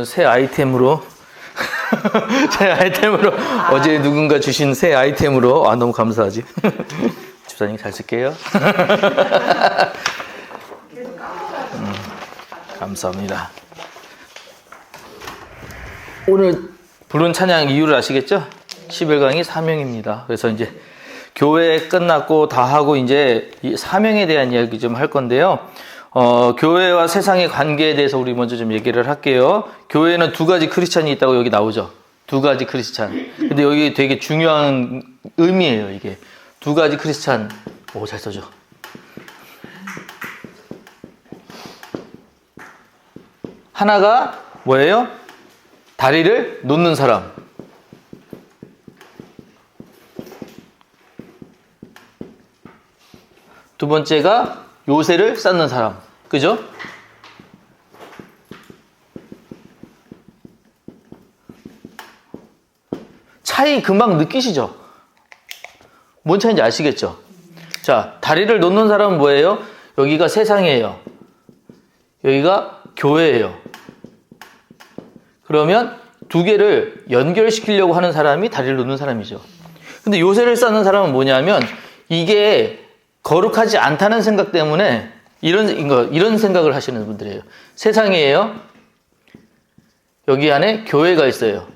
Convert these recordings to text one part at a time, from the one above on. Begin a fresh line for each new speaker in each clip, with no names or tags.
오늘은 새 아이템으로 새 아이템으로 어제 누군가 주신 새 아이템으로 너무 감사하지. 집사님 잘 쓸게요. 감사합니다. 오늘 부른 찬양 이유를 아시겠죠? 10일 강의 사명입니다. 그래서 이제 교회 끝났고 다 하고 이제 이 사명에 대한 이야기 좀 할 건데요. 교회와 세상의 관계에 대해서 우리 먼저 좀 얘기를 할게요. 교회에는 두 가지 크리스찬이 있다고 여기 나오죠. 두 가지 크리스찬. 근데 여기 되게 중요한 의미예요, 이게. 두 가지 크리스찬. 오, 잘 써줘. 하나가 뭐예요? 다리를 놓는 사람. 두 번째가 요새를 쌓는 사람. 그죠? 차이 금방 느끼시죠? 뭔 차이인지 아시겠죠? 자, 다리를 놓는 사람은 뭐예요? 여기가 세상이에요. 여기가 교회예요. 그러면 두 개를 연결시키려고 하는 사람이 다리를 놓는 사람이죠. 근데 요새를 쌓는 사람은 뭐냐면 이게 거룩하지 않다는 생각 때문에 이런 생각을 하시는 분들이에요. 세상이에요. 여기 안에 교회가 있어요.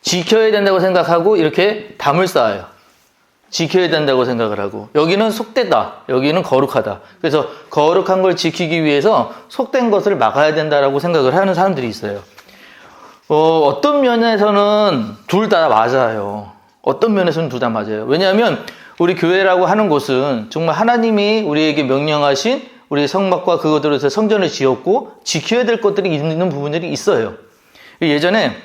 지켜야 된다고 생각하고 이렇게 담을 쌓아요. 지켜야 된다고 생각을 하고 여기는 속되다. 여기는 거룩하다. 그래서 거룩한 걸 지키기 위해서 속된 것을 막아야 된다라고 생각을 하는 사람들이 있어요. 어떤 면에서는 둘 다 맞아요. 어떤 면에서는 둘 다 맞아요. 왜냐하면 우리 교회라고 하는 곳은 정말 하나님이 우리에게 명령하신 우리 성막과 그것들을 해서 성전을 지었고 지켜야 될 것들이 있는 부분들이 있어요. 예전에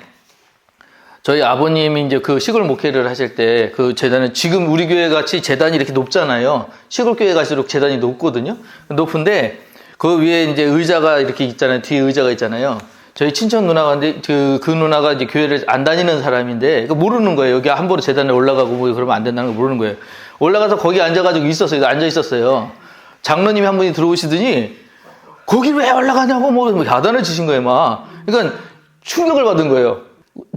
저희 아버님이 이제 그 시골 목회를 하실 때 그 재단은 지금 우리 교회 같이 재단이 이렇게 높잖아요. 시골 교회 갈수록 재단이 높거든요. 높은데 그 위에 이제 의자가 이렇게 있잖아요. 뒤에 의자가 있잖아요. 저희 친척 누나가 그 누나가 이제 교회를 안 다니는 사람인데 모르는 거예요. 여기 함부로 재단에 올라가고 뭐 그러면 안 된다는 걸 모르는 거예요. 올라가서 거기 앉아가지고 있었어요. 앉아 있었어요. 장로님이 한 분이 들어오시더니 거기 왜 올라가냐고 뭐 야단을 치신 거예요, 막. 그러니까 충격을 받은 거예요.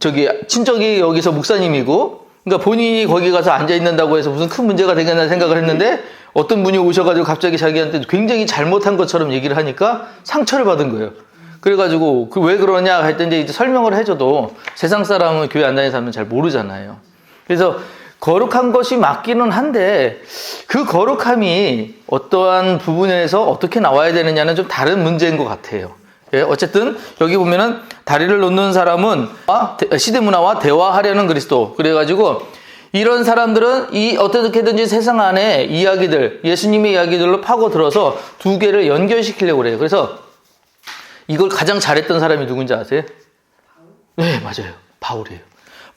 저기 친척이 여기서 목사님이고, 그러니까 본인이 거기 가서 앉아 있는다고 해서 무슨 큰 문제가 되겠나 생각을 했는데 어떤 분이 오셔가지고 갑자기 자기한테 굉장히 잘못한 것처럼 얘기를 하니까 상처를 받은 거예요. 그래가지고 왜 그러냐 할 때 이제 설명을 해줘도 세상 사람은 교회 안 다니는 사람은 잘 모르잖아요. 그래서 거룩한 것이 맞기는 한데 그 거룩함이 어떠한 부분에서 어떻게 나와야 되느냐는 좀 다른 문제인 것 같아요. 예, 어쨌든 여기 보면은 다리를 놓는 사람은 시대 문화와 대화하려는 그리스도. 그래가지고 이런 사람들은 어떻게든지 세상 안에 이야기들, 예수님의 이야기들로 파고들어서 두 개를 연결시키려고 그래요. 그래서 이걸 가장 잘했던 사람이 누군지 아세요? 네, 맞아요. 바울이에요.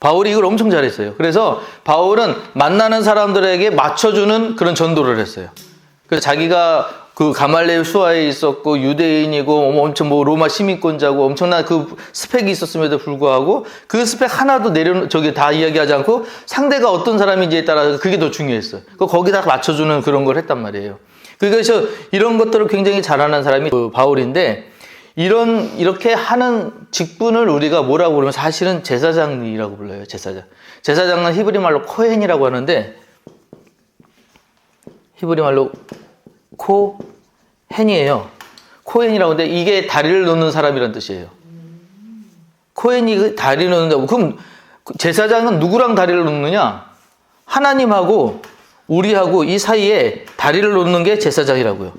바울이 이걸 엄청 잘했어요. 그래서 바울은 만나는 사람들에게 맞춰주는 그런 전도를 했어요. 그래서 자기가 그 가말레일 수하에 있었고 유대인이고 엄청 뭐 로마 시민권자고 엄청난 그 스펙이 있었음에도 불구하고 그 스펙 하나도 다 이야기하지 않고 상대가 어떤 사람인지에 따라서 그게 더 중요했어요. 거기다 맞춰주는 그런 걸 했단 말이에요. 그래서 이런 것들을 굉장히 잘하는 사람이 그 바울인데 이렇게 하는 직분을 우리가 뭐라고 부르면 사실은 제사장이라고 불러요. 제사장. 제사장은 히브리 말로 코헨이라고 하는데 히브리 말로 코헨이에요. 코헨이라고 하는데 이게 다리를 놓는 사람이라는 뜻이에요. 코헨이 다리를 놓는다고. 그럼 제사장은 누구랑 다리를 놓느냐? 하나님하고 우리하고 이 사이에 다리를 놓는 게 제사장이라고요.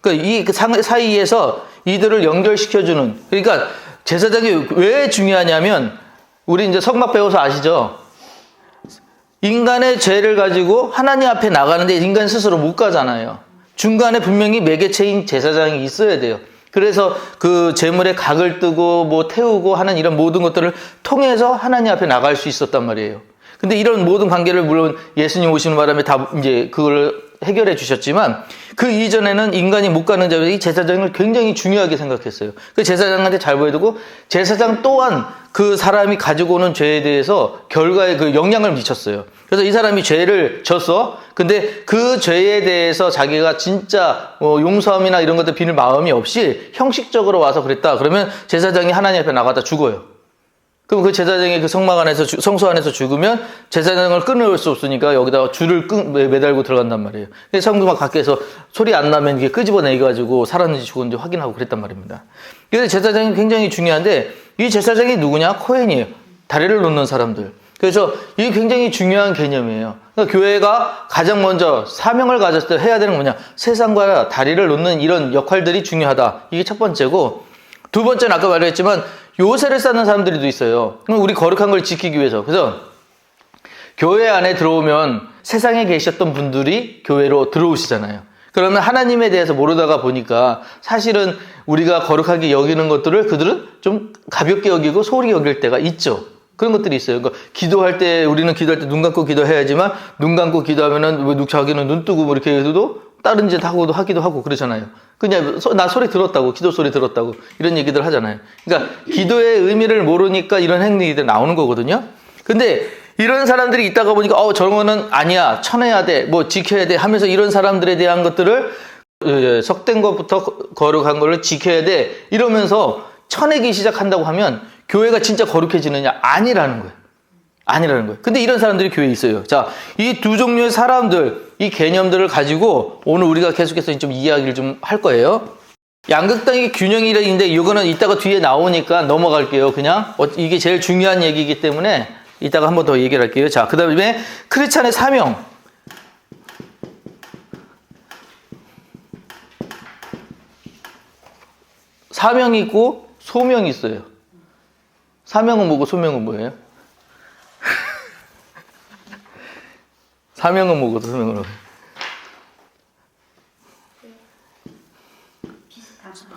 그러니까 이 사이에서 이들을 연결시켜주는. 그러니까 제사장이 왜 중요하냐면 우리 이제 성막 배워서 아시죠? 인간의 죄를 가지고 하나님 앞에 나가는데 인간 스스로 못 가잖아요. 중간에 분명히 매개체인 제사장이 있어야 돼요. 그래서 그 제물에 각을 뜨고 뭐 태우고 하는 이런 모든 것들을 통해서 하나님 앞에 나갈 수 있었단 말이에요. 근데 이런 모든 관계를 물론 예수님 오시는 바람에 다 이제 그걸 해결해 주셨지만 그 이전에는 인간이 못 가는 자리에 이 제사장을 굉장히 중요하게 생각했어요. 그 제사장한테 잘 보여두고 제사장 또한 그 사람이 가지고 오는 죄에 대해서 결과에 그 영향을 미쳤어요. 그래서 이 사람이 죄를 졌어. 근데 그 죄에 대해서 자기가 진짜 용서함이나 이런 것들 빌 마음이 없이 형식적으로 와서 그랬다. 그러면 제사장이 하나님 앞에 나가다 죽어요. 그럼 그 제사장이 그 성소 안에서 죽으면 제사장을 끊을 수 없으니까 여기다가 줄을 매달고 들어간단 말이에요. 성도막 밖에서 소리 안 나면 이게 끄집어내가지고 살았는지 죽었는지 확인하고 그랬단 말입니다. 그래서 제사장이 굉장히 중요한데 이 제사장이 누구냐? 코헨이에요. 다리를 놓는 사람들. 그래서 이게 굉장히 중요한 개념이에요. 그러니까 교회가 가장 먼저 사명을 가졌을 때 해야 되는 건 뭐냐? 세상과 다리를 놓는 이런 역할들이 중요하다. 이게 첫 번째고, 두 번째는 아까 말했지만 요새를 쌓는 사람들도 있어요. 우리 거룩한 걸 지키기 위해서. 그래서 교회 안에 들어오면 세상에 계셨던 분들이 교회로 들어오시잖아요. 그러면 하나님에 대해서 모르다가 보니까 사실은 우리가 거룩하게 여기는 것들을 그들은 좀 가볍게 여기고 소홀히 여길 때가 있죠. 그런 것들이 있어요. 그러니까 기도할 때, 우리는 기도할 때 눈 감고 기도해야지만 눈 감고 기도하면은 자기는 눈 뜨고 뭐 이렇게 해도 다른 짓 하기도 하고 그러잖아요. 그냥 나 소리 들었다고, 기도 소리 들었다고 이런 얘기들 하잖아요. 그러니까 기도의 의미를 모르니까 이런 행위들이 나오는 거거든요. 근데 이런 사람들이 있다가 보니까 저런 거는 아니야, 쳐내야 돼, 뭐 지켜야 돼 하면서 이런 사람들에 대한 것들을 속된 것부터 거룩한 거를 지켜야 돼 이러면서 쳐내기 시작한다고 하면 교회가 진짜 거룩해지느냐? 아니라는 거예요. 아니라는 거예요. 근데 이런 사람들이 교회에 있어요. 자, 이 두 종류의 사람들, 이 개념들을 가지고 오늘 우리가 계속해서 좀 이야기를 좀 할 거예요. 양극단의 균형이라는데 이거는 이따가 뒤에 나오니까 넘어갈게요. 그냥 이게 제일 중요한 얘기이기 때문에 이따가 한 번 더 얘기를 할게요. 자, 그 다음에 크리스찬의 사명. 사명이 있고 소명이 있어요. 사명은 뭐고 소명은 뭐예요? 사명은 뭐고 소명은 뭐예요?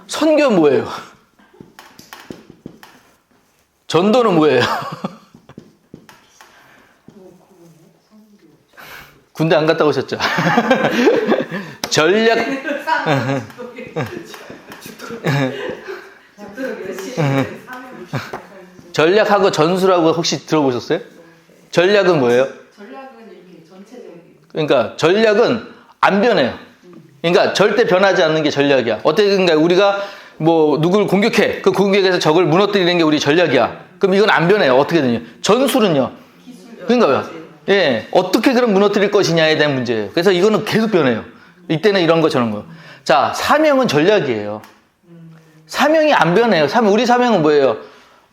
선교 뭐예요? 전도는 뭐예요? 군대 안 갔다 오셨죠? 전략하고 전술하고 혹시 들어보셨어요? 전략은 뭐예요?
전략은 이게 전체적인.
그러니까 전략은 안 변해요. 그러니까 절대 변하지 않는 게 전략이야. 어떻게든가 우리가 뭐 누굴 공격해. 그 공격에서 적을 무너뜨리는 게 우리 전략이야. 그럼 이건 안 변해요. 어떻게든요. 전술은요. 그러니까 예, 어떻게 그럼 무너뜨릴 것이냐에 대한 문제예요. 그래서 이거는 계속 변해요. 이때는 이런 거 저런 거. 자, 사명은 전략이에요. 사명이 안 변해요. 우리 사명은 뭐예요?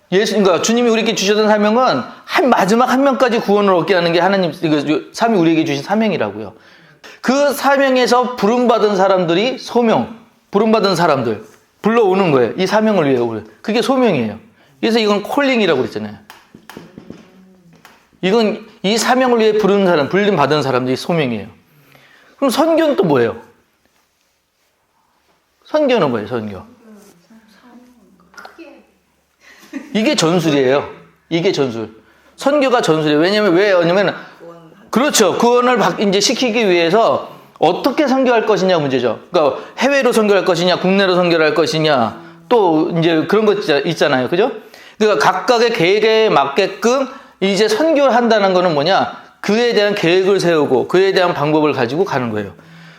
그러니까 주님이 우리에게 주셨던 사명은 마지막 한 명까지 구원을 얻게 하는 게 하나님, 삼위 우리에게 주신 사명이라고요. 그 사명에서 부름받은 사람들이 소명, 부름받은 사람들, 불러오는 거예요. 이 사명을 위해. 그게 소명이에요. 그래서 이건 콜링이라고 그랬잖아요. 이건 이 사명을 위해 부르는 사람, 불림받은 사람들이 소명이에요. 그럼 선교는 또 뭐예요? 선교는 뭐예요, 선교? 이게 전술이에요. 이게 전술. 선교가 전술이에요. 왜냐면, 그렇죠. 구원을 이제 시키기 위해서 어떻게 선교할 것이냐 문제죠. 그러니까 해외로 선교할 것이냐, 국내로 선교할 것이냐, 또 이제 그런 거 있잖아요. 그죠? 그러니까 각각의 계획에 맞게끔 이제 선교를 한다는 거는 뭐냐? 그에 대한 계획을 세우고 그에 대한 방법을 가지고 가는 거예요.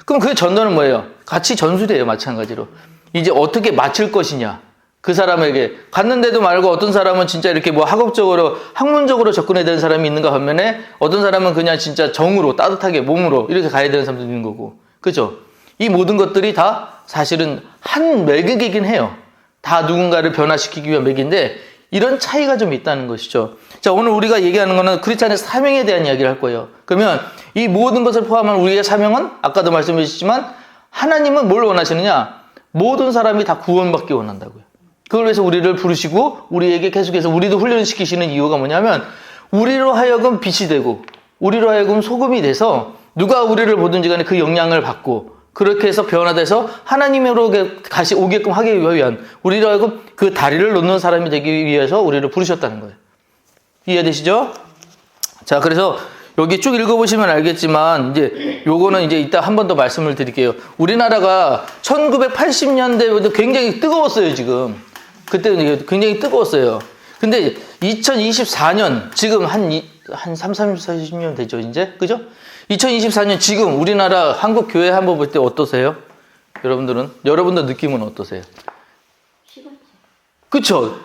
그럼 그 전도는 뭐예요? 같이 전술이에요. 마찬가지로. 이제 어떻게 맞출 것이냐. 그 사람에게 갔는데도 말고 어떤 사람은 진짜 이렇게 뭐 학문적으로 접근해야 되는 사람이 있는가 반면에 어떤 사람은 그냥 진짜 정으로 따뜻하게 몸으로 이렇게 가야 되는 사람도 있는 거고. 그죠? 이 모든 것들이 다 사실은 한 매개이긴 해요. 다 누군가를 변화시키기 위한 매개인데 이런 차이가 좀 있다는 것이죠. 자, 오늘 우리가 얘기하는 거는 크리스찬의 사명에 대한 이야기를 할 거예요. 그러면 이 모든 것을 포함한 우리의 사명은 아까도 말씀해 주셨지만 하나님은 뭘 원하시느냐? 모든 사람이 다 구원받기 원한다고요. 그걸 위해서 우리를 부르시고 우리에게 계속해서 우리도 훈련시키시는 이유가 뭐냐면 우리로 하여금 빛이 되고 우리로 하여금 소금이 돼서 누가 우리를 보든지 간에 그 영향을 받고 그렇게 해서 변화돼서 하나님으로 다시 오게끔 하기 위한 우리로 하여금 그 다리를 놓는 사람이 되기 위해서 우리를 부르셨다는 거예요. 이해되시죠? 자, 그래서 여기 쭉 읽어보시면 알겠지만, 이제, 요거는 이제 이따 한 번 더 말씀을 드릴게요. 우리나라가 1980년대부터 굉장히 뜨거웠어요, 지금. 그때는 굉장히 뜨거웠어요. 근데 2024년, 지금 한 40년 됐죠, 이제? 그죠? 2024년 지금 우리나라 한국 교회 한번 볼 때 어떠세요? 여러분들 느낌은 어떠세요? 그쵸?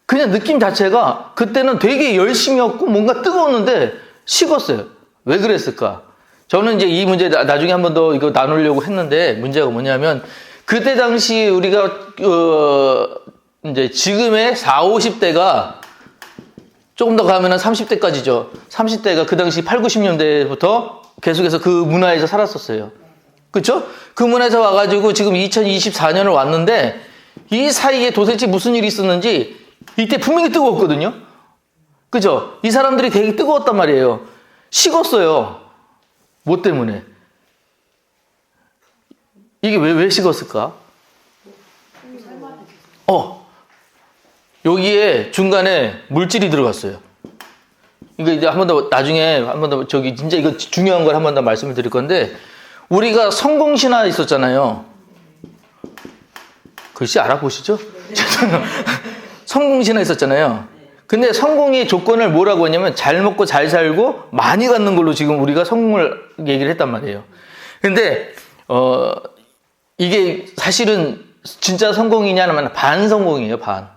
그냥 느낌 자체가 그때는 되게 열심히였고 뭔가 뜨거웠는데 식었어요. 왜 그랬을까? 저는 이제 이 문제 나중에 한 번 더 이거 나누려고 했는데 문제가 뭐냐면 그때 당시 우리가 이제 지금의 40, 50대가 조금 더 가면은 30대까지죠. 30대가 그 당시 8, 90년대부터 계속해서 그 문화에서 살았었어요. 그쵸? 그 문화에서 와가지고 지금 2024년을 왔는데 이 사이에 도대체 무슨 일이 있었는지 이때 분명히 뜨거웠거든요. 그죠? 이 사람들이 되게 뜨거웠단 말이에요. 식었어요. 뭐 때문에? 이게 왜 식었을까? 여기에 중간에 물질이 들어갔어요. 이거 이제 한 번 더 나중에 한 번 더 진짜 이거 중요한 걸 한 번 더 말씀을 드릴 건데 우리가 성공신화 있었잖아요. 글씨 알아보시죠? 성공신화 있었잖아요. 근데 성공의 조건을 뭐라고 했냐면 잘 먹고 잘 살고 많이 갖는 걸로 지금 우리가 성공을 얘기를 했단 말이에요. 근데 이게 사실은 진짜 성공이냐면 반성공이에요. 반.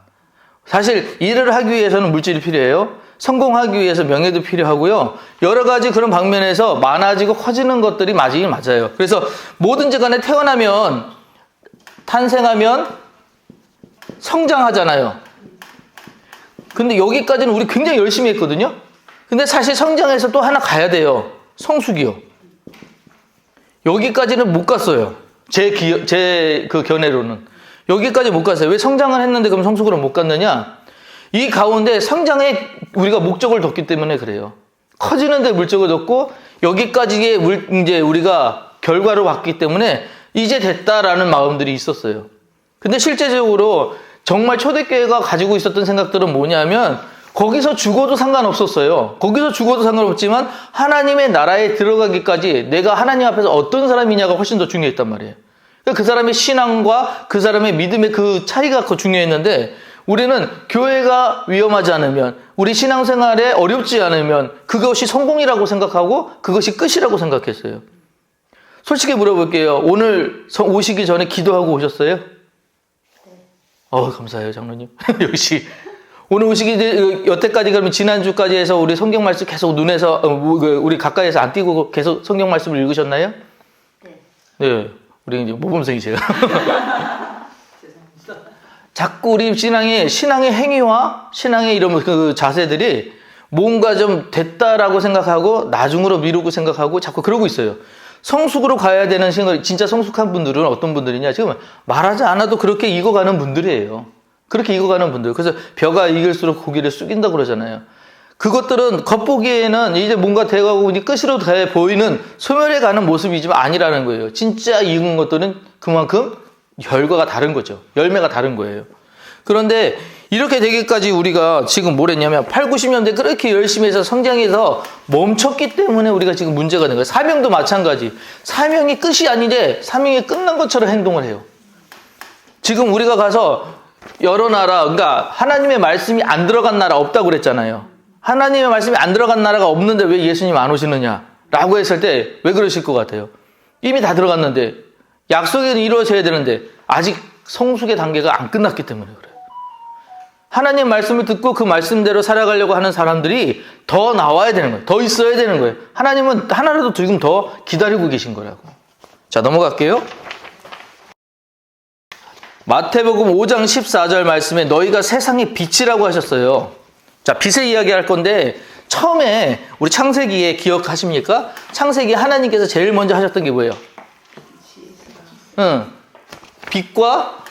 사실 일을 하기 위해서는 물질이 필요해요. 성공하기 위해서 명예도 필요하고요. 여러 가지 그런 방면에서 많아지고 커지는 것들이 맞긴 맞아요. 그래서 뭐든지 간에 태어나면 탄생하면 성장하잖아요. 근데 여기까지는 우리 굉장히 열심히 했거든요. 근데 사실 성장해서 또 하나 가야 돼요. 성숙이요. 여기까지는 못 갔어요. 제 그 견해로는. 여기까지 못 갔어요. 왜 성장을 했는데 그럼 성숙으로 못 갔느냐? 이 가운데 성장에 우리가 목적을 뒀기 때문에 그래요. 커지는데 목적을 뒀고 여기까지의 이제 우리가 결과를 봤기 때문에 이제 됐다라는 마음들이 있었어요. 근데 실제적으로 정말 초대교회가 가지고 있었던 생각들은 뭐냐면 거기서 죽어도 상관없었어요. 거기서 죽어도 상관없지만 하나님의 나라에 들어가기까지 내가 하나님 앞에서 어떤 사람이냐가 훨씬 더 중요했단 말이에요. 그 사람의 신앙과 그 사람의 믿음의 그 차이가 더 중요했는데 우리는 교회가 위험하지 않으면 우리 신앙생활에 어렵지 않으면 그것이 성공이라고 생각하고 그것이 끝이라고 생각했어요. 솔직히 물어볼게요. 오늘 오시기 전에 기도하고 오셨어요? 감사해요, 장로님. 역시. 오늘 오시기, 여태까지 그러면 지난주까지 해서 우리 성경 말씀 계속 눈에서, 우리 가까이에서 안 띄고 계속 성경 말씀을 읽으셨나요? 네. 우리 이제 모범생이세요. 자꾸 우리 신앙의 행위와 신앙의 이런 그 자세들이 뭔가 좀 됐다라고 생각하고 나중으로 미루고 생각하고 자꾸 그러고 있어요. 성숙으로 가야 되는 생각, 진짜 성숙한 분들은 어떤 분들이냐? 지금 말하지 않아도 그렇게 익어가는 분들이에요. 그렇게 익어가는 분들. 그래서 벼가 익을수록 고기를 숙인다고 그러잖아요. 그것들은 겉보기에는 이제 뭔가 돼가고 끝으로 돼 보이는 소멸해가는 모습이지만 아니라는 거예요. 진짜 익은 것들은 그만큼 결과가 다른 거죠. 열매가 다른 거예요. 그런데 이렇게 되기까지 우리가 지금 뭘 했냐면 8, 90년대 그렇게 열심히 해서 성장해서 멈췄기 때문에 우리가 지금 문제가 된 거예요. 사명도 마찬가지. 사명이 끝이 아닌데 사명이 끝난 것처럼 행동을 해요. 지금 우리가 가서 여러 나라, 그러니까 하나님의 말씀이 안 들어간 나라 없다고 그랬잖아요. 하나님의 말씀이 안 들어간 나라가 없는데 왜 예수님 안 오시느냐? 라고 했을 때 왜 그러실 것 같아요? 이미 다 들어갔는데 약속이 이루어져야 되는데 아직 성숙의 단계가 안 끝났기 때문에 그래요. 하나님 말씀을 듣고 그 말씀대로 살아가려고 하는 사람들이 더 나와야 되는 거예요. 더 있어야 되는 거예요. 하나님은 하나라도 지금 더 기다리고 계신 거라고. 자, 넘어갈게요. 마태복음 5장 14절 말씀에 너희가 세상의 빛이라고 하셨어요. 자, 빛의 이야기 할 건데 처음에 우리 창세기에 기억하십니까? 창세기 하나님께서 제일 먼저 하셨던 게 뭐예요? 빛과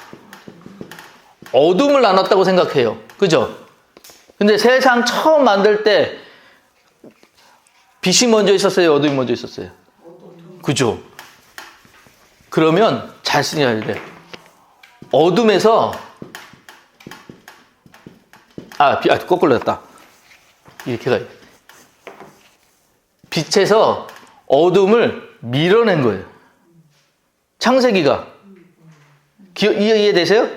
어둠을 나눴다고 생각해요. 그죠? 근데 세상 처음 만들 때 빛이 먼저 있었어요? 어둠이 먼저 있었어요? 그죠? 그러면 잘 쓰셔야 돼. 어둠에서 거꾸로 됐다. 이렇게 가요. 빛에서 어둠을 밀어낸 거예요. 창세기가. 이해되세요?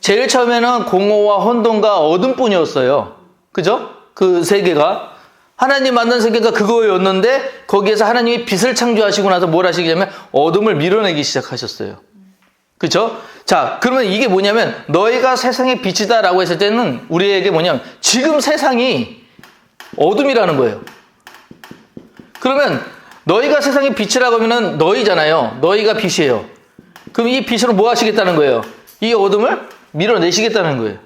제일 처음에는 공허와 혼돈과 어둠뿐이었어요. 그죠? 그 세계가. 하나님 만든 세계가 그거였는데 거기에서 하나님이 빛을 창조하시고 나서 뭘 하시냐면 어둠을 밀어내기 시작하셨어요. 그죠? 자, 그러면 이게 뭐냐면 너희가 세상의 빛이다라고 했을 때는 우리에게 뭐냐면 지금 세상이 어둠이라는 거예요. 그러면 너희가 세상의 빛이라고 하면은 너희잖아요. 너희가 빛이에요. 그럼 이 빛으로 뭐 하시겠다는 거예요? 이 어둠을 밀어내시겠다는 거예요.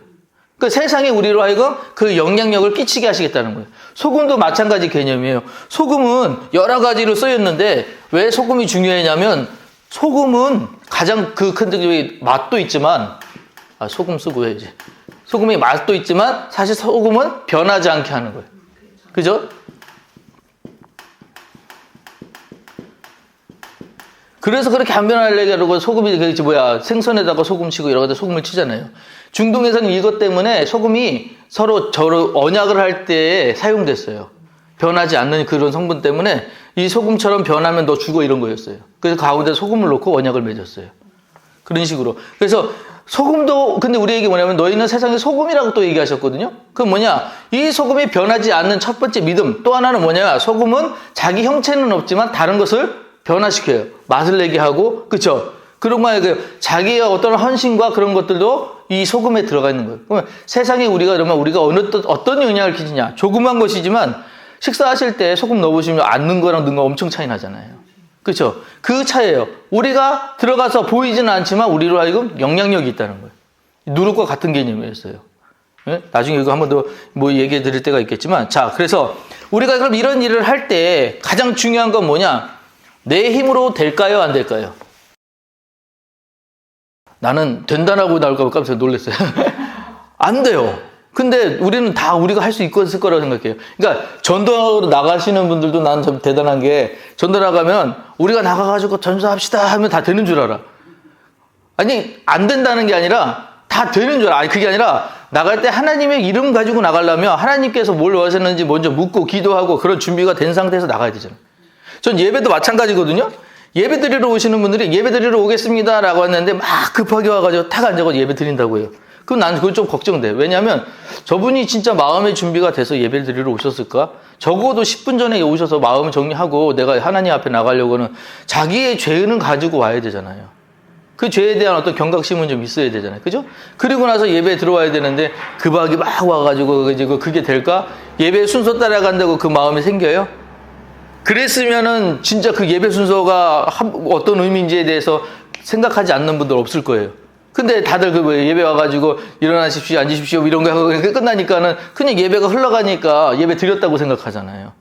그 세상에 우리로 하여금 그 영향력을 끼치게 하시겠다는 거예요. 소금도 마찬가지 개념이에요. 소금은 여러 가지로 쓰였는데 왜 소금이 중요하냐면 소금은 가장 그 큰 맛도 있지만 소금 쓰고 해야지. 소금이 맛도 있지만 사실 소금은 변하지 않게 하는 거예요. 그죠? 그래서 그렇게 안 변하려고 소금이 생선에다가 소금 치고 여러 가지 소금을 치잖아요. 중동에서는 이것 때문에 소금이 서로 언약을 할 때 사용됐어요. 변하지 않는 그런 성분 때문에 이 소금처럼 변하면 너 죽어 이런 거였어요. 그래서 가운데 소금을 넣고 언약을 맺었어요. 그런 식으로. 그래서 소금도 근데 우리에게 뭐냐면 너희는 세상의 소금이라고 또 얘기하셨거든요. 그럼 뭐냐? 이 소금이 변하지 않는 첫 번째 믿음. 또 하나는 뭐냐? 소금은 자기 형체는 없지만 다른 것을 변화시켜요. 맛을 내게 하고, 그쵸? 그런 거에 자기의 어떤 헌신과 그런 것들도 이 소금에 들어가 있는 거예요. 그러면 세상에 그러면 우리가 어떤 영향을 끼치냐? 조그만 것이지만 식사하실 때 소금 넣어보시면 안 넣은 거랑 넣은 거 엄청 차이 나잖아요. 그쵸? 그 차이예요. 우리가 들어가서 보이지는 않지만 우리로 하여금 영향력이 있다는 거예요. 누룩과 같은 개념이었어요. 네? 나중에 이거 한 번 더 뭐 얘기해 드릴 때가 있겠지만, 자, 그래서 우리가 그럼 이런 일을 할 때 가장 중요한 건 뭐냐? 내 힘으로 될까요? 안 될까요? 나는 된다라고 나올까 봐 깜짝 놀랐어요. 안 돼요. 근데 우리는 다 우리가 할 수 있을 거라고 생각해요. 그러니까 전도하러 나가시는 분들도 난 참 대단한 게 전도 나가면 우리가 나가가지고 전도합시다 하면 다 되는 줄 알아. 아니, 안 된다는 게 아니라 다 되는 줄 알아. 아니, 그게 아니라 나갈 때 하나님의 이름 가지고 나가려면 하나님께서 뭘 원하셨는지 먼저 묻고 기도하고 그런 준비가 된 상태에서 나가야 되잖아요. 전 예배도 마찬가지거든요. 예배 드리러 오시는 분들이 예배 드리러 오겠습니다 라고 했는데 막 급하게 와가지고 탁 앉아서 예배 드린다고 해요. 그럼 난 그건 좀 걱정돼. 왜냐하면 저분이 진짜 마음의 준비가 돼서 예배를 드리러 오셨을까? 적어도 10분 전에 오셔서 마음 정리하고 내가 하나님 앞에 나가려고는 자기의 죄는 가지고 와야 되잖아요. 그 죄에 대한 어떤 경각심은 좀 있어야 되잖아요. 그죠? 그리고 나서 예배에 들어와야 되는데 급하게 막 와가지고 그게 될까? 예배 순서 따라간다고 그 마음이 생겨요? 그랬으면은 진짜 그 예배 순서가 어떤 의미인지에 대해서 생각하지 않는 분들 없을 거예요. 근데 다들 그 예배 와가지고 일어나십시오, 앉으십시오 이런 거 하고 끝나니까는 그냥 예배가 흘러가니까 예배 드렸다고 생각하잖아요.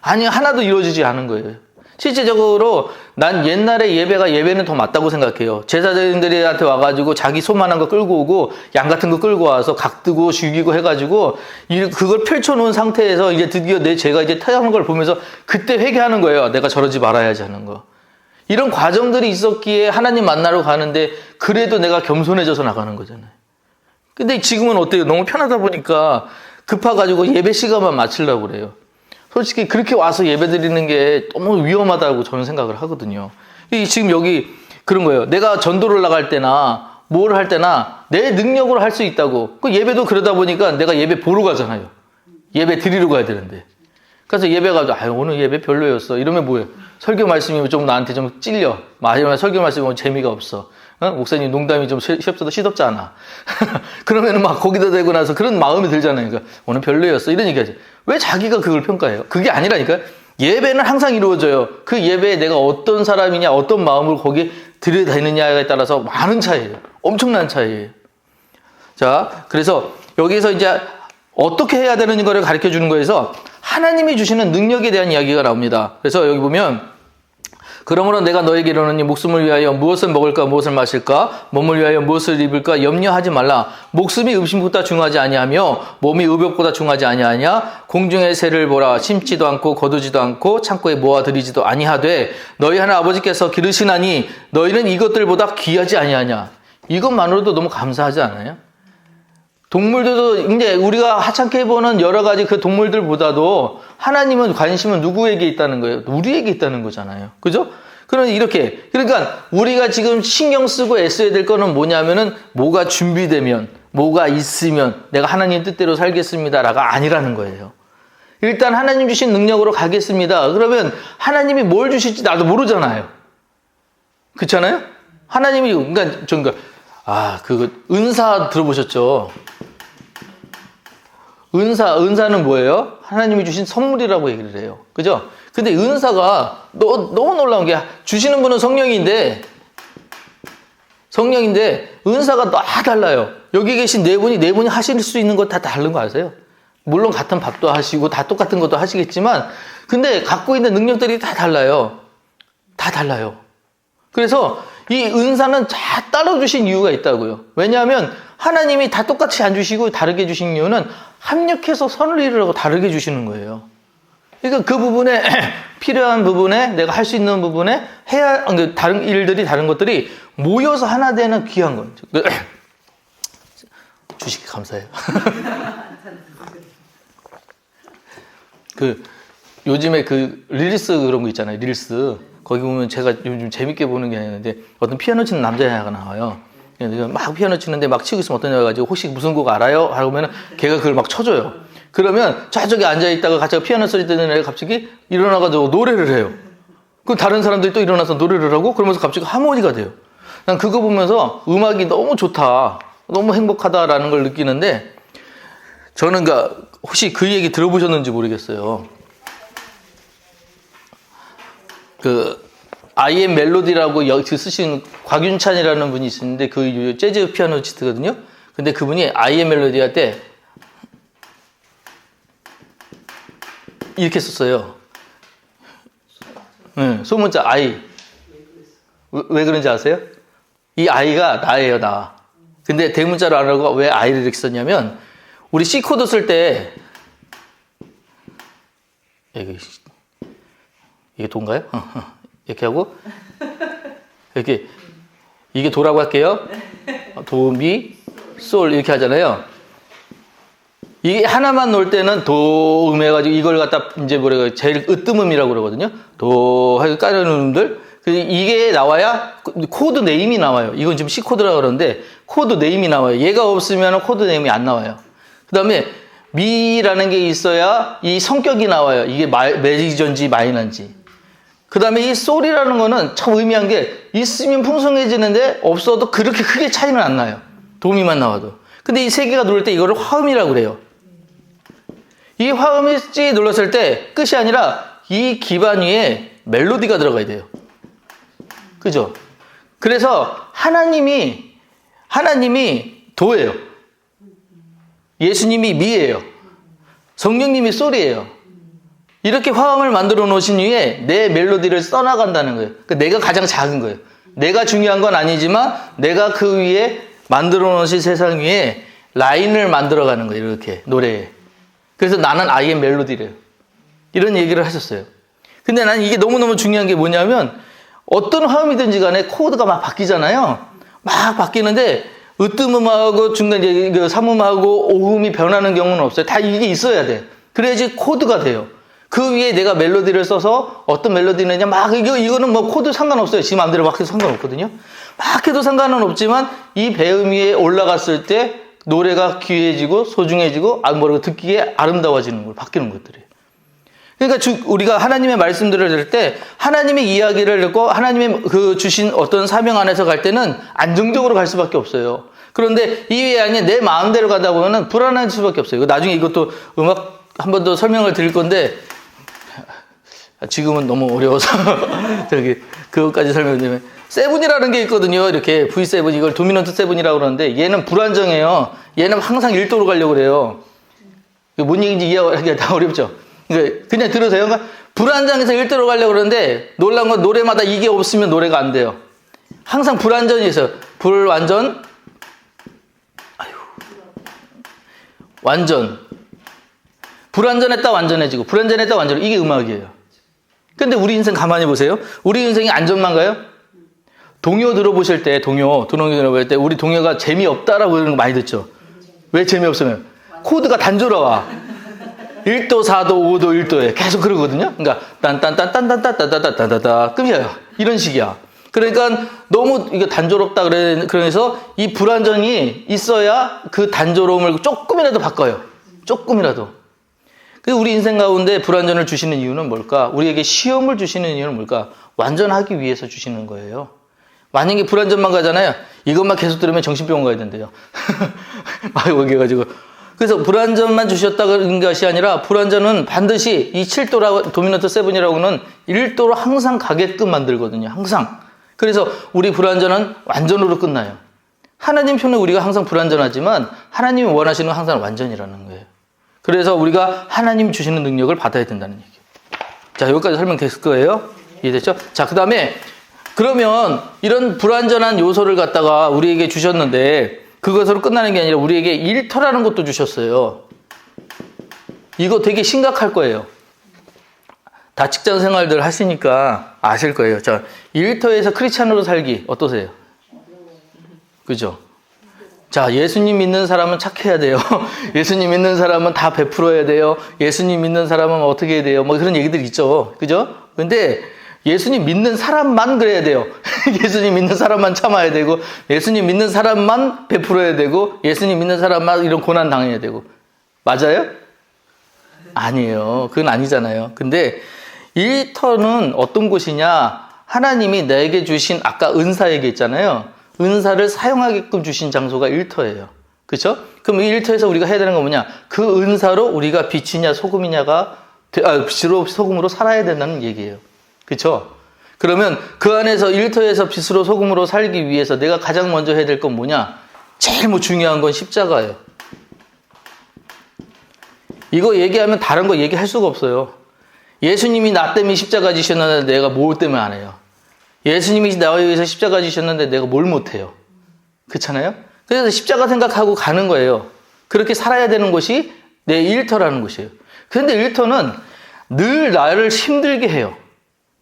아니, 하나도 이루어지지 않은 거예요. 실제적으로 난 옛날에 예배는 더 맞다고 생각해요. 제사장들한테 와가지고 자기 소만한 거 끌고 오고 양 같은 거 끌고 와서 각 뜨고 죽이고 해가지고 그걸 펼쳐놓은 상태에서 이제 드디어 내 죄가 이제 타는 걸 보면서 그때 회개하는 거예요. 내가 저러지 말아야지 하는 거. 이런 과정들이 있었기에 하나님 만나러 가는데 그래도 내가 겸손해져서 나가는 거잖아요. 근데 지금은 어때요? 너무 편하다 보니까 급해가지고 예배 시간만 맞추려고 그래요. 솔직히 그렇게 와서 예배 드리는 게 너무 위험하다고 저는 생각을 하거든요. 지금 여기 그런 거예요. 내가 전도를 나갈 때나 뭘 할 때나 내 능력으로 할 수 있다고. 그 예배도 그러다 보니까 내가 예배 보러 가잖아요. 예배 드리러 가야 되는데. 그래서 예배 가서 오늘 예배 별로였어. 이러면 뭐예요? 설교 말씀이 좀 나한테 좀 찔려. 마지막에 설교 말씀이 재미가 없어. 목사님 농담이 좀 시덥지 않아. 그러면은 막 거기다 대고 나서 그런 마음이 들잖아요. 그러니까 오늘 별로였어. 이런 얘기 하지. 왜 자기가 그걸 평가해요? 그게 아니라니까. 예배는 항상 이루어져요. 그 예배에 내가 어떤 사람이냐, 어떤 마음으로 거기에 들여다니느냐에 따라서 많은 차이예요. 엄청난 차이예요. 자, 그래서 여기서 이제 어떻게 해야 되는 거를 가르쳐 주는 거에서 하나님이 주시는 능력에 대한 이야기가 나옵니다. 그래서 여기 보면 그러므로 내가 너에게 이르노니 목숨을 위하여 무엇을 먹을까 무엇을 마실까 몸을 위하여 무엇을 입을까 염려하지 말라. 목숨이 음식보다 중하지 아니하며 몸이 의복보다 중하지 아니하냐. 공중의 새를 보라. 심지도 않고 거두지도 않고 창고에 모아들이지도 아니하되 너희 하나 아버지께서 기르시나니 너희는 이것들보다 귀하지 아니하냐. 이것만으로도 너무 감사하지 않아요? 동물들도 이제 우리가 하찮게 보는 여러 가지 그 동물들보다도 하나님은 관심은 누구에게 있다는 거예요? 우리에게 있다는 거잖아요. 그죠? 그러니까 우리가 지금 신경 쓰고 애써야 될 거는 뭐냐면은 뭐가 준비되면, 뭐가 있으면 내가 하나님 뜻대로 살겠습니다라가 아니라는 거예요. 일단 하나님 주신 능력으로 가겠습니다. 그러면 하나님이 뭘 주실지 나도 모르잖아요. 그렇잖아요? 하나님이, 은사 들어보셨죠? 은사는 뭐예요? 하나님이 주신 선물이라고 얘기를 해요. 그죠? 근데 은사가 너무 놀라운 게 주시는 분은 성령인데 은사가 다 달라요. 여기 계신 네 분이 하실 수 있는 거 다 다른 거 아세요? 물론 같은 밥도 하시고 다 똑같은 것도 하시겠지만 근데 갖고 있는 능력들이 다 달라요. 다 달라요. 그래서 이 은사는 다 따로 주신 이유가 있다고요. 왜냐하면 하나님이 다 똑같이 안 주시고 다르게 주신 이유는 합력해서 선을 이루라고 다르게 주시는 거예요. 그러니까 그 부분에 필요한 부분에 내가 할 수 있는 부분에 해야 다른 일들이 다른 것들이 모여서 하나 되는 귀한 건 주시기 감사해요. 요즘에 릴스 그런 거 있잖아요. 릴스. 거기 보면 제가 요즘 재밌게 보는 게 아니는데 어떤 피아노 치는 남자애가 나와요. 막 피아노 치는데 막 치고 있으면 어떤 애가 가지고 혹시 무슨 곡 알아요? 하면 걔가 그걸 막 쳐줘요. 그러면 저쪽에 앉아있다가 같이 피아노 소리 듣는 애가 갑자기 일어나가지고 노래를 해요. 그럼 다른 사람들이 또 일어나서 노래를 하고 그러면서 갑자기 하모니가 돼요. 난 그거 보면서 음악이 너무 좋다. 너무 행복하다라는 걸 느끼는데 저는 혹시 그 얘기 들어보셨는지 모르겠어요. I am 멜로디라고 여기 쓰신 곽윤찬이라는 분이 있는데 그 재즈 피아노치스트거든요. 근데 그분이 I am 멜로디 할 때 이렇게 썼어요. 네, 소문자 I. 왜 그런지 아세요? 이 I가 나예요, 나. 근데 대문자로 안 하고 왜 I를 이렇게 썼냐면 우리 C 코드 쓸 때 이게 도인가요? 이렇게 하고 이렇게 이게 도라고 할게요. 도, 미, 솔 이렇게 하잖아요. 이게 하나만 놓을 때는 도, 음 해가지고 이걸 갖다 이제 제일 으뜸음이라고 그러거든요. 도 하고 까는 음들. 이게 나와야 코드 네임이 나와요. 이건 지금 C 코드라고 그러는데 코드 네임이 나와요. 얘가 없으면 코드 네임이 안 나와요. 그 다음에 미라는 게 있어야 이 성격이 나와요. 이게 메이저인지 마이너인지. 그 다음에 이 솔이라는 거는 참 의미한 게 있으면 풍성해지는데 없어도 그렇게 크게 차이는 안 나요. 도미만 나와도. 근데 이 세 개가 누를 때 이거를 화음이라고 그래요. 이 화음이 찌 눌렀을 때 끝이 아니라 이 기반 위에 멜로디가 들어가야 돼요. 그죠? 그래서 하나님이 도예요. 예수님이 미예요. 성령님이 솔이에요. 이렇게 화음을 만들어 놓으신 후에 내 멜로디를 써나간다는 거예요. 그러니까 내가 가장 작은 거예요. 내가 중요한 건 아니지만 내가 그 위에 만들어 놓으신 세상 위에 라인을 만들어가는 거예요. 이렇게 노래에. 그래서 나는 I am 멜로디래요. 이런 얘기를 하셨어요. 근데 나는 이게 너무너무 중요한 게 뭐냐면 어떤 화음이든지 간에 코드가 막 바뀌잖아요. 막 바뀌는데 으뜸음하고 중간 이제 삼음하고 오음이 변하는 경우는 없어요. 다 이게 있어야 돼. 그래야지 코드가 돼요. 그 위에 내가 멜로디를 써서 어떤 멜로디느냐 막 이거는 뭐 코드 상관없어요. 지 마음대로 막 해도 상관없거든요. 막 해도 상관은 없지만 이 배음 위에 올라갔을 때 노래가 귀해지고 소중해지고 듣기에 아름다워지는 걸 바뀌는 것들이에요. 그러니까 우리가 하나님의 말씀들을 들을 때 하나님의 이야기를 듣고 하나님의 주신 어떤 사명 안에서 갈 때는 안정적으로 갈 수밖에 없어요. 그런데 이 안에 내 마음대로 가다 보면 불안할 수밖에 없어요. 나중에 이것도 음악 한 번 더 설명을 드릴 건데 지금은 너무 어려워서 그것까지 설명드리면 세븐이라는 게 있거든요. 이렇게 V7 이걸 도미넌트 세븐이라고 그러는데 얘는 불안정해요. 얘는 항상 1도로 가려고 그래요. 뭔 얘기인지 이해하기가 다 어렵죠. 그냥 들으세요. 그러니까 불안정해서 1도로 가려고 그러는데 놀라운 건 노래마다 이게 없으면 노래가 안 돼요. 항상 불안전이 있어요. 불완전, 완전. 불완전했다 완전해지고 불완전했다 완전. 이게 음악이에요. 근데 우리 인생 가만히 보세요. 우리 인생이 안전만 가요? 동요 들어보실 때, 동요 들어볼 때 우리 동요가 재미없다라고 그런 거 많이 듣죠. 왜 재미없으면? 코드가 단조로워. 1도, 4도, 5도, 1도에 계속 그러거든요. 그러니까 딴딴딴딴딴딴딴딴딴딴 끝이에요. 이런 식이야. 그러니까 너무 이게 단조롭다 그래서 이 불완전이 있어야 그 단조로움을 조금이라도 바꿔요. 조금이라도. 그래서 우리 인생 가운데 불완전을 주시는 이유는 뭘까? 우리에게 시험을 주시는 이유는 뭘까? 완전하기 위해서 주시는 거예요. 만약에 불완전만 가잖아요. 이것만 계속 들으면 정신병원 가야 된대요. 막 여기가지고. 그래서 불완전만 주셨다는 것이 아니라 불완전은 반드시 이 7도라고 도미넌트 7이라고는 1도로 항상 가게끔 만들거든요. 항상. 그래서 우리 불완전은 완전으로 끝나요. 하나님 편에 우리가 항상 불완전하지만 하나님이 원하시는 건 항상 완전이라는 거예요. 그래서 우리가 하나님 주시는 능력을 받아야 된다는 얘기예요. 자, 여기까지 설명됐을 거예요. 이해됐죠? 자, 그 다음에 그러면 이런 불완전한 요소를 갖다가 우리에게 주셨는데 그것으로 끝나는 게 아니라 우리에게 일터라는 것도 주셨어요. 이거 되게 심각할 거예요. 다 직장 생활들 하시니까 아실 거예요. 자, 일터에서 크리스찬으로 살기 어떠세요? 그죠? 자, 예수님 믿는 사람은 착해야 돼요. 예수님 믿는 사람은 다 베풀어야 돼요. 예수님 믿는 사람은 어떻게 해야 돼요? 뭐 그런 얘기들 있죠. 그죠? 근데 예수님 믿는 사람만 그래야 돼요. 예수님 믿는 사람만 참아야 되고, 예수님 믿는 사람만 베풀어야 되고, 예수님 믿는 사람만 이런 고난 당해야 되고. 맞아요? 아니에요. 그건 아니잖아요. 근데 일터는 어떤 곳이냐? 하나님이 내게 주신 아까 은사 얘기했잖아요. 은사를 사용하게끔 주신 장소가 일터예요. 그렇죠? 그럼 이 일터에서 우리가 해야 되는 건 뭐냐? 그 은사로 우리가 빛이냐 소금이냐가 빛으로 소금으로 살아야 된다는 얘기예요. 그렇죠? 그러면 그 안에서 일터에서 빛으로 소금으로 살기 위해서 내가 가장 먼저 해야 될 건 뭐냐? 제일 중요한 건 십자가예요. 이거 얘기하면 다른 거 얘기할 수가 없어요. 예수님이 나 때문에 십자가 지셨는데 내가 뭘 때문에 안 해요? 예수님이 나를 위해서 십자가 지셨는데 내가 뭘 못해요? 그렇잖아요? 그래서 십자가 생각하고 가는 거예요. 그렇게 살아야 되는 곳이 내 일터라는 곳이에요. 그런데 일터는 늘 나를 힘들게 해요.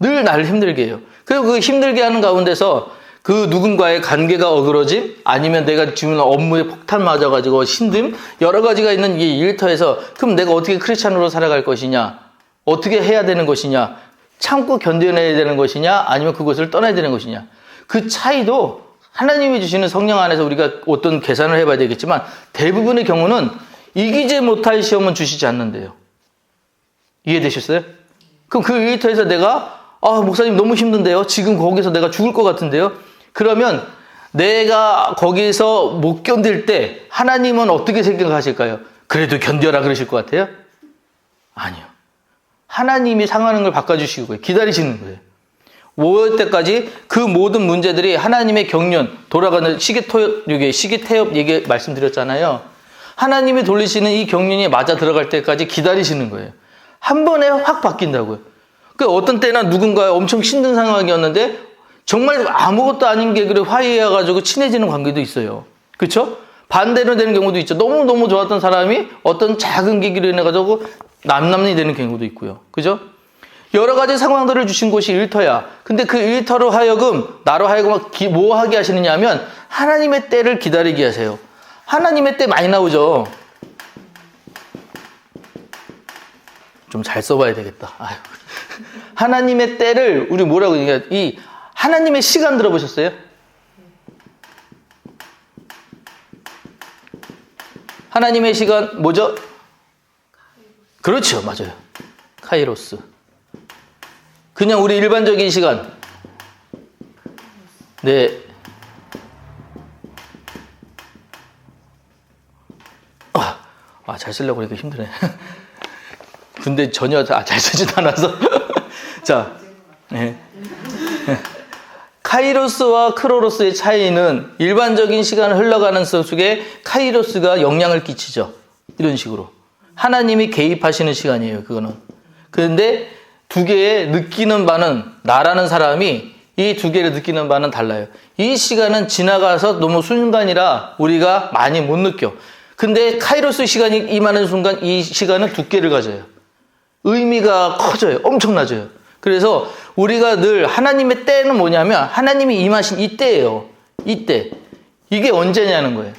늘 나를 힘들게 해요. 그리고 그 힘들게 하는 가운데서 그 누군가의 관계가 어그러짐, 아니면 내가 지금 업무에 폭탄 맞아가지고 힘듦, 여러 가지가 있는 이 일터에서 그럼 내가 어떻게 크리스찬으로 살아갈 것이냐? 어떻게 해야 되는 것이냐? 참고 견뎌내야 되는 것이냐? 아니면 그것을 떠나야 되는 것이냐? 그 차이도 하나님이 주시는 성령 안에서 우리가 어떤 계산을 해봐야 되겠지만 대부분의 경우는 이기지 못할 시험은 주시지 않는데요. 이해되셨어요? 그럼 그 일터에서 내가 목사님 너무 힘든데요? 지금 거기서 내가 죽을 것 같은데요? 그러면 내가 거기서 못 견딜 때 하나님은 어떻게 생각하실까요? 그래도 견뎌라 그러실 것 같아요? 아니요. 하나님이 상하는 걸 바꿔주시고 기다리시는 거예요. 5월 때까지 그 모든 문제들이 하나님의 경륜, 돌아가는 시기태엽 얘기 말씀드렸잖아요. 하나님이 돌리시는 이 경륜이 맞아 들어갈 때까지 기다리시는 거예요. 한 번에 확 바뀐다고요. 그 어떤 때는 누군가 엄청 힘든 상황이었는데 정말 아무것도 아닌 게 그래 화해해가지고 친해지는 관계도 있어요. 그렇죠? 반대로 되는 경우도 있죠. 너무너무 좋았던 사람이 어떤 작은 계기로 인해가지고 남남이 되는 경우도 있고요. 그죠? 여러 가지 상황들을 주신 곳이 일터야. 근데 그 일터로 하여금, 나로 하여금 뭐 하게 하시느냐 하면 하나님의 때를 기다리게 하세요. 하나님의 때 많이 나오죠. 좀 잘 써봐야 되겠다. 아유. 하나님의 때를 우리 뭐라고 얘기해요? 이 하나님의 시간 들어보셨어요? 하나님의 시간 뭐죠? 그렇죠. 맞아요. 카이로스. 그냥 우리 일반적인 시간. 네. 잘 쓰려고 그러니까 힘드네. 근데 전혀 잘 쓰지도 않아서. 자, 네. 카이로스와 크로로스의 차이는 일반적인 시간을 흘러가는 속에 카이로스가 영향을 끼치죠. 이런 식으로. 하나님이 개입하시는 시간이에요, 그거는. 그런데 두 개의 느끼는 바는, 나라는 사람이 이 두 개를 느끼는 바는 달라요. 이 시간은 지나가서 너무 순간이라 우리가 많이 못 느껴. 근데 카이로스 시간이 임하는 순간 이 시간은 두께를 가져요. 의미가 커져요. 엄청나져요. 그래서 우리가 늘 하나님의 때는 뭐냐면 하나님이 임하신 이때예요. 이때. 이게 언제냐는 거예요.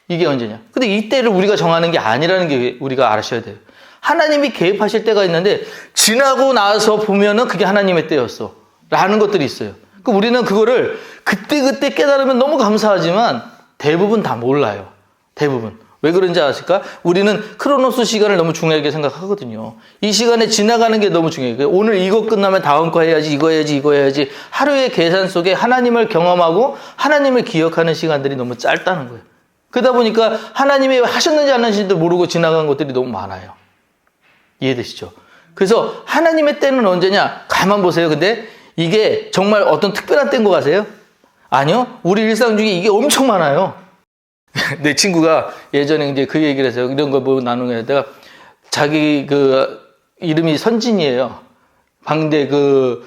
이게 언제냐? 근데 이 때를 우리가 정하는 게 아니라는 게 우리가 알아셔야 돼요. 하나님이 개입하실 때가 있는데 지나고 나서 보면은 그게 하나님의 때였어 라는 것들이 있어요. 우리는 그거를 그때그때 깨달으면 너무 감사하지만 대부분 다 몰라요. 대부분. 왜 그런지 아실까? 우리는 크로노스 시간을 너무 중요하게 생각하거든요. 이 시간에 지나가는 게 너무 중요해요. 오늘 이거 끝나면 다음 거 해야지, 이거 해야지, 이거 해야지. 하루의 계산 속에 하나님을 경험하고 하나님을 기억하는 시간들이 너무 짧다는 거예요. 그러다 보니까 하나님이 하셨는지 안 하셨는지도 모르고 지나간 것들이 너무 많아요. 이해되시죠? 그래서 하나님의 때는 언제냐? 가만 보세요. 근데 이게 정말 어떤 특별한 때인 것 같아요? 아니요. 우리 일상 중에 이게 엄청 많아요. 내 친구가 예전에 이제 그 얘기를 했어요. 이런 거 뭐 나누는 내가 자기 그 이름이 선진이에요. 방대 그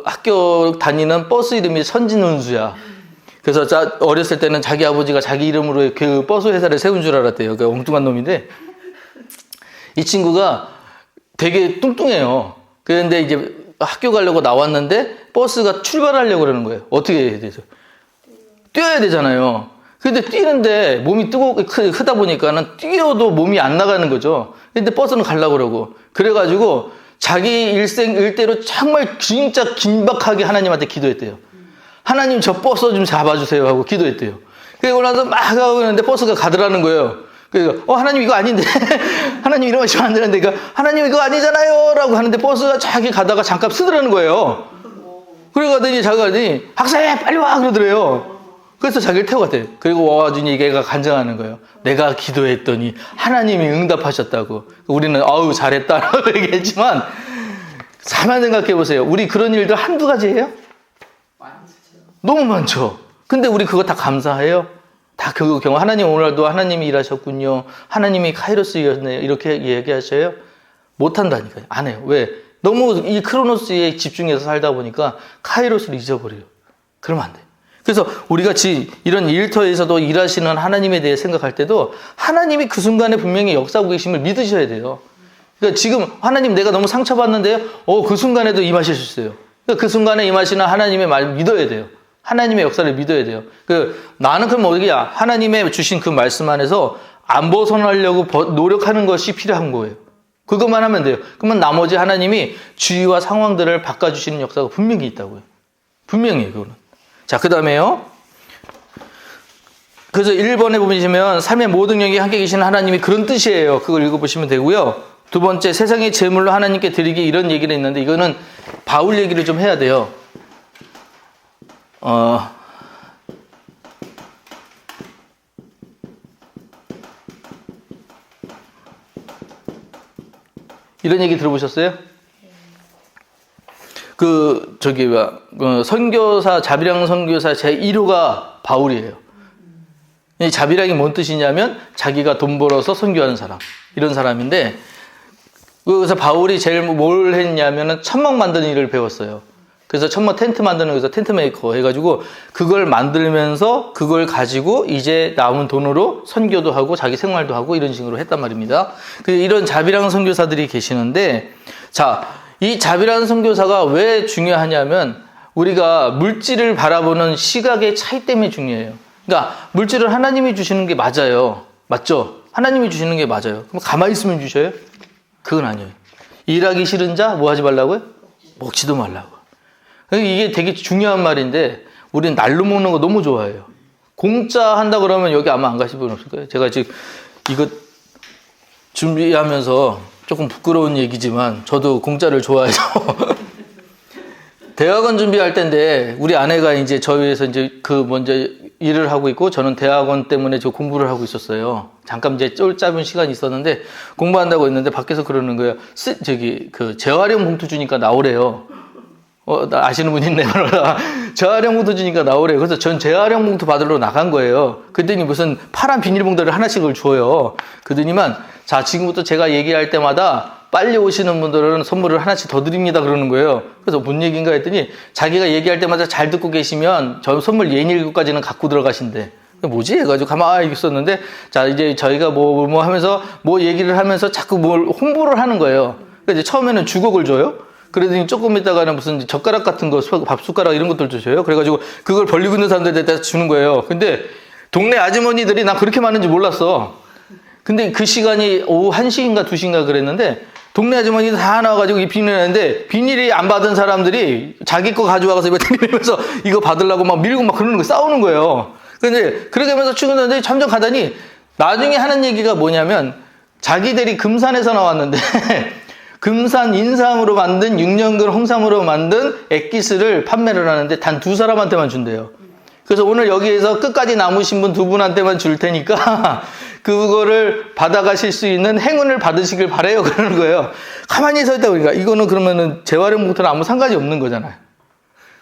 학교 다니는 버스 이름이 선진운수야. 그래서 어렸을 때는 자기 아버지가 자기 이름으로 그 버스 회사를 세운 줄 알았대요. 그 엉뚱한 놈인데 이 친구가 되게 뚱뚱해요. 그런데 이제 학교 가려고 나왔는데 버스가 출발하려고 그러는 거예요. 어떻게 해야 되죠? 뛰어야 되잖아요. 근데 뛰는데 몸이 크다 보니까는 뛰어도 몸이 안 나가는 거죠. 근데 버스는 가려고 그러고. 그래가지고 자기 일대로 정말 진짜 긴박하게 하나님한테 기도했대요. 하나님 저 버스 좀 잡아주세요 하고 기도했대요. 그리고 나서 막 가고 있는데 버스가 가더라는 거예요. 그래서 하나님 이거 아닌데 하나님 이러면 하시면 안 되는데 그러니까 하나님 이거 아니잖아요 라고 하는데 버스가 자기 가다가 잠깐 쓰더라는 거예요. 그래가더니 자기가 하더니 학생 빨리 와 그러더래요. 그래서 자기를 태워갔대요. 그리고 와가지고 얘가 간증하는 거예요. 내가 기도했더니 하나님이 응답하셨다고. 우리는 아우 잘했다라고 얘기했지만 가만 생각해 보세요. 우리 그런 일들 한두 가지예요?
많죠.
너무 많죠. 근데 우리 그거 다 감사해요? 다 그 경우 하나님 오늘도 하나님이 일하셨군요. 하나님이 카이로스였네요. 이렇게 얘기하셔요? 못한다니까요. 안 해요. 왜? 너무 이 크로노스에 집중해서 살다 보니까 카이로스를 잊어버려요. 그러면 안 돼요. 그래서 우리가 이런 일터에서도 일하시는 하나님에 대해 생각할 때도 하나님이 그 순간에 분명히 역사하고 계심을 믿으셔야 돼요. 그러니까 지금 하나님 내가 너무 상처받는데요. 그 순간에도 임하실 수 있어요. 그러니까 그 순간에 임하시는 하나님의 말 믿어야 돼요. 하나님의 역사를 믿어야 돼요. 나는 그럼 어디야? 하나님의 주신 그 말씀 안에서 안 벗어나려고 노력하는 것이 필요한 거예요. 그것만 하면 돼요. 그러면 나머지 하나님이 주의와 상황들을 바꿔주시는 역사가 분명히 있다고요. 분명히 그거는. 자, 그 다음에요. 그래서 1번에 보시면 삶의 모든 영역에 함께 계시는 하나님이 그런 뜻이에요. 그걸 읽어보시면 되고요. 두 번째, 세상의 제물로 하나님께 드리기 이런 얘기를 했는데 이거는 바울 얘기를 좀 해야 돼요. 이런 얘기 들어보셨어요? 선교사, 자비랑 선교사 제1호가 바울이에요. 이 자비랑이 뭔 뜻이냐면 자기가 돈 벌어서 선교하는 사람. 이런 사람인데, 그래서 바울이 제일 뭘 했냐면은 천막 만드는 일을 배웠어요. 그래서 천막 텐트 만드는 거에서 텐트 메이커 해가지고 그걸 만들면서 그걸 가지고 이제 남은 돈으로 선교도 하고 자기 생활도 하고 이런 식으로 했단 말입니다. 이런 자비랑 선교사들이 계시는데, 자, 이 자비라는 선교사가 왜 중요하냐면 우리가 물질을 바라보는 시각의 차이 때문에 중요해요. 그러니까 물질을 하나님이 주시는 게 맞아요. 맞죠? 하나님이 주시는 게 맞아요. 그럼 가만히 있으면 주셔요? 그건 아니에요. 일하기 싫은 자 뭐 하지 말라고요? 먹지도 말라고. 이게 되게 중요한 말인데 우리는 날로 먹는 거 너무 좋아해요. 공짜 한다 그러면 여기 아마 안 가실 분 없을 거예요. 제가 지금 이거 준비하면서 조금 부끄러운 얘기지만 저도 공짜를 좋아해서 대학원 준비할 때인데 우리 아내가 이제 저희에서 이제 먼저 일을 하고 있고 저는 대학원 때문에 저 공부를 하고 있었어요. 잠깐 이제 짧은 시간이 있었는데 공부한다고 했는데 밖에서 그러는 거예요. 재활용 봉투 주니까 나오래요. 아시는 분 있네요. 재활용 봉투 주니까 나오래요. 그래서 전 재활용 봉투 받으러 나간 거예요. 그랬더니 무슨 파란 비닐봉투를 하나씩을 줘요. 그러더니만 자, 지금부터 제가 얘기할 때마다 빨리 오시는 분들은 선물을 하나씩 더 드립니다. 그러는 거예요. 그래서 뭔 얘기인가 했더니 자기가 얘기할 때마다 잘 듣고 계시면 저 선물 예닐구까지는 갖고 들어가신대. 뭐지? 해가지고 가만히 있었는데 자, 이제 저희가 뭐 하면서 뭐 얘기를 하면서 자꾸 뭘 홍보를 하는 거예요. 그래서 처음에는 주걱을 줘요. 그러더니 조금 있다가는 무슨 젓가락 같은 거, 밥숟가락 이런 것들 주셔요. 그래가지고 그걸 벌리고 있는 사람들한테 주는 거예요. 근데 동네 아주머니들이 나 그렇게 많은지 몰랐어. 근데 그 시간이 오후 1시인가 2시인가 그랬는데 동네 아주머니들 다 나와가지고 이 비닐을 했는데 비닐이 안 받은 사람들이 자기 거 가져와서 입에 들이면서 이거 받으려고 막 밀고 막 그러는 거 싸우는 거예요. 근데 그렇게 하면서 출근하는데 점점 가더니 나중에 하는 얘기가 뭐냐면 자기들이 금산에서 나왔는데 금산 인삼으로 만든 6년근 홍삼으로 만든 액기스를 판매를 하는데 단 2사람한테만 준대요. 그래서 오늘 여기에서 끝까지 남으신 분 2분한테만 줄 테니까 그거를 받아가실 수 있는 행운을 받으시길 바래요. 그러는 거예요. 가만히 서 있다 보니까 이거는 그러면은 재활용부터는 아무 상관이 없는 거잖아요.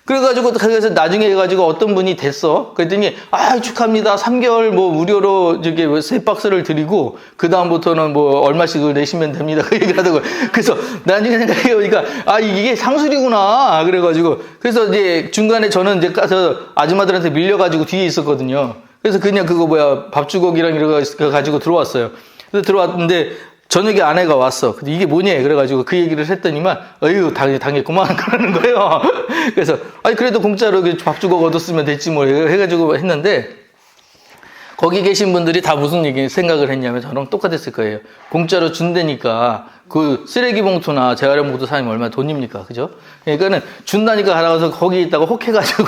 그래가지고 그래서 나중에 해가지고 어떤 분이 됐어. 그랬더니 축하합니다. 3개월 뭐 무료로 저기 3박스를 드리고 그 다음부터는 뭐 얼마씩을 내시면 됩니다. 그 얘기를 하더라고요. 그래서 나중에 생각해 보니까 이게 상술이구나. 그래가지고 그래서 이제 중간에 저는 이제 가서 아줌마들한테 밀려가지고 뒤에 있었거든요. 그래서 그냥 그거 밥주걱이랑 이런 거 가지고 들어왔어요. 그래서 들어왔는데 저녁에 아내가 왔어. 근데 이게 뭐냐? 그래가지고 그 얘기를 했더니만, 당했구만. 그러는 거예요. 그래서, 그래도 공짜로 밥주걱 얻었으면 됐지 뭐. 해가지고 했는데, 거기 계신 분들이 다 무슨 생각을 했냐면 저랑 똑같았을 거예요. 공짜로 준다니까 그 쓰레기 봉투나 재활용 봉투 사면 얼마 돈입니까? 그죠? 그러니까는 준다니까 가서 거기 있다가 혹해가지고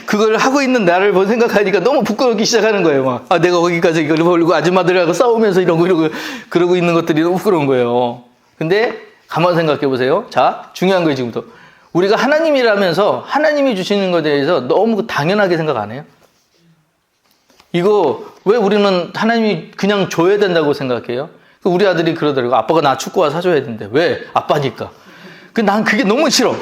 그걸 하고 있는 나를 생각하니까 너무 부끄럽기 시작하는 거예요. 막. 내가 거기까지 이걸 벌고 아줌마들하고 싸우면서 이러고 그러고 있는 것들이 너무 부끄러운 거예요. 근데 가만 생각해 보세요. 자, 중요한 거예요, 지금부터. 우리가 하나님이라면서 하나님이 주시는 것에 대해서 너무 당연하게 생각 안 해요? 이거 왜 우리는 하나님이 그냥 줘야 된다고 생각해요? 우리 아들이 그러더라고. 아빠가 나 축구화 사줘야 된대. 왜? 아빠니까. 난 그게 너무 싫어.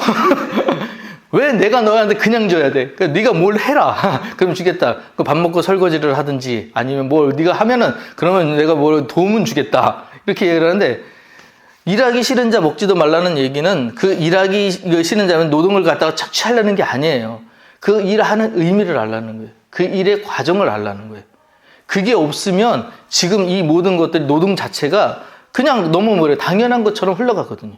왜 내가 너한테 그냥 줘야 돼? 네가 뭘 해라. 그럼 주겠다. 밥 먹고 설거지를 하든지 아니면 뭘 네가 하면은 그러면 내가 뭘 도움은 주겠다. 이렇게 얘기를 하는데 일하기 싫은 자 먹지도 말라는 얘기는 그 일하기 싫은 자는 노동을 갖다가 착취하려는 게 아니에요. 그 일하는 의미를 알라는 거예요. 그 일의 과정을 알라는 거예요. 그게 없으면 지금 이 모든 것들이 노동 자체가 그냥 너무 당연한 것처럼 흘러가거든요.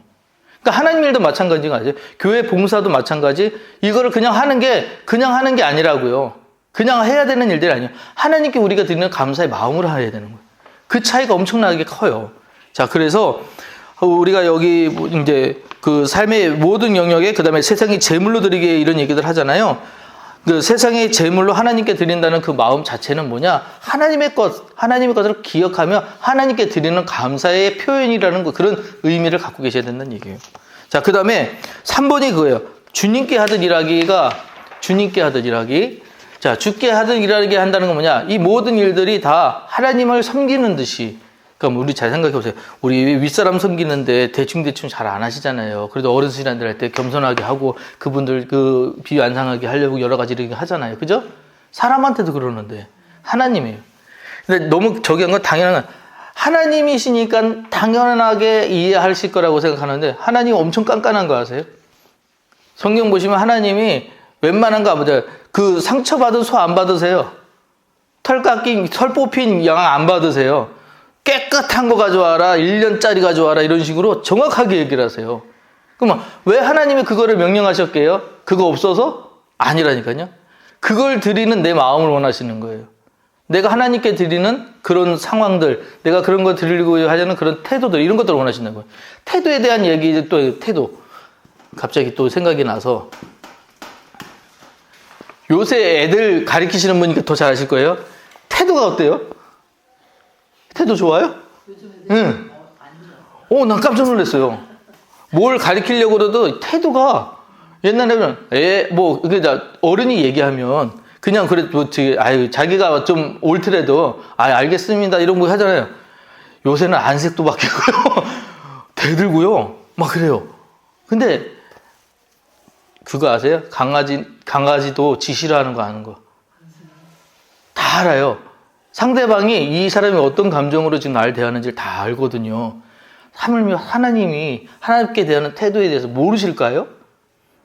그러니까 하나님 일도 마찬가지가 아니에요. 교회 봉사도 마찬가지. 이거를 그냥 하는 게 아니라고요. 그냥 해야 되는 일들이 아니에요. 하나님께 우리가 드리는 감사의 마음으로 해야 되는 거예요. 그 차이가 엄청나게 커요. 자, 그래서 우리가 여기 이제 그 삶의 모든 영역에 그다음에 세상이 제물로 드리게 이런 얘기들 하잖아요. 그 세상의 제물로 하나님께 드린다는 그 마음 자체는 뭐냐? 하나님의 것을 기억하며 하나님께 드리는 감사의 표현이라는 그런 의미를 갖고 계셔야 된다는 얘기예요. 자, 그 다음에 3번이 그거예요. 주님께 하듯 일하기가 주님께 하듯 일하기. 자, 주께 하듯 일하게 한다는 건 뭐냐? 이 모든 일들이 다 하나님을 섬기는 듯이. 그러니까 우리 잘 생각해 보세요. 우리 윗사람 섬기는데 대충 잘 안 하시잖아요. 그래도 어르신들 할 때 겸손하게 하고 그분들 그 비유 안 상하게 하려고 여러 가지 이렇게 하잖아요. 그죠? 사람한테도 그러는데 하나님이에요. 근데 너무 저기한 건 당연한 건 하나님이시니까 당연하게 이해하실 거라고 생각하는데 하나님 엄청 깐깐한 거 아세요? 성경 보시면 하나님이 웬만한 거 안 보세요. 그 상처받은 소 안 받으세요. 털 뽑힌 양 안 받으세요. 깨끗한 거 가져와라, 1년짜리 가져와라, 이런 식으로 정확하게 얘기를 하세요. 그러면 왜 하나님이 그거를 명령하셨게요? 그거 없어서? 아니라니까요. 그걸 드리는 내 마음을 원하시는 거예요. 내가 하나님께 드리는 그런 상황들, 내가 그런 거 드리려고 하자는 그런 태도들, 이런 것들을 원하시는 거예요. 태도에 대한 얘기, 또 태도. 갑자기 또 생각이 나서 요새 애들 가르치시는 분이니까 더 잘 아실 거예요. 태도가 어때요? 태도 좋아요? 응. 난 깜짝 놀랐어요. 뭘 가르치려고 그래도 태도가 옛날에는 어른이 얘기하면 그냥 자기가 좀 옳더라도 알겠습니다 이런 거 하잖아요. 요새는 안색도 바뀌고요. 대들고요. 막 그래요. 근데 그거 아세요? 강아지도 지 싫어하는 거 아는 거. 다 알아요. 상대방이 이 사람이 어떤 감정으로 지금 나를 대하는지를 다 알거든요. 하나님이 하나님께 대하는 태도에 대해서 모르실까요?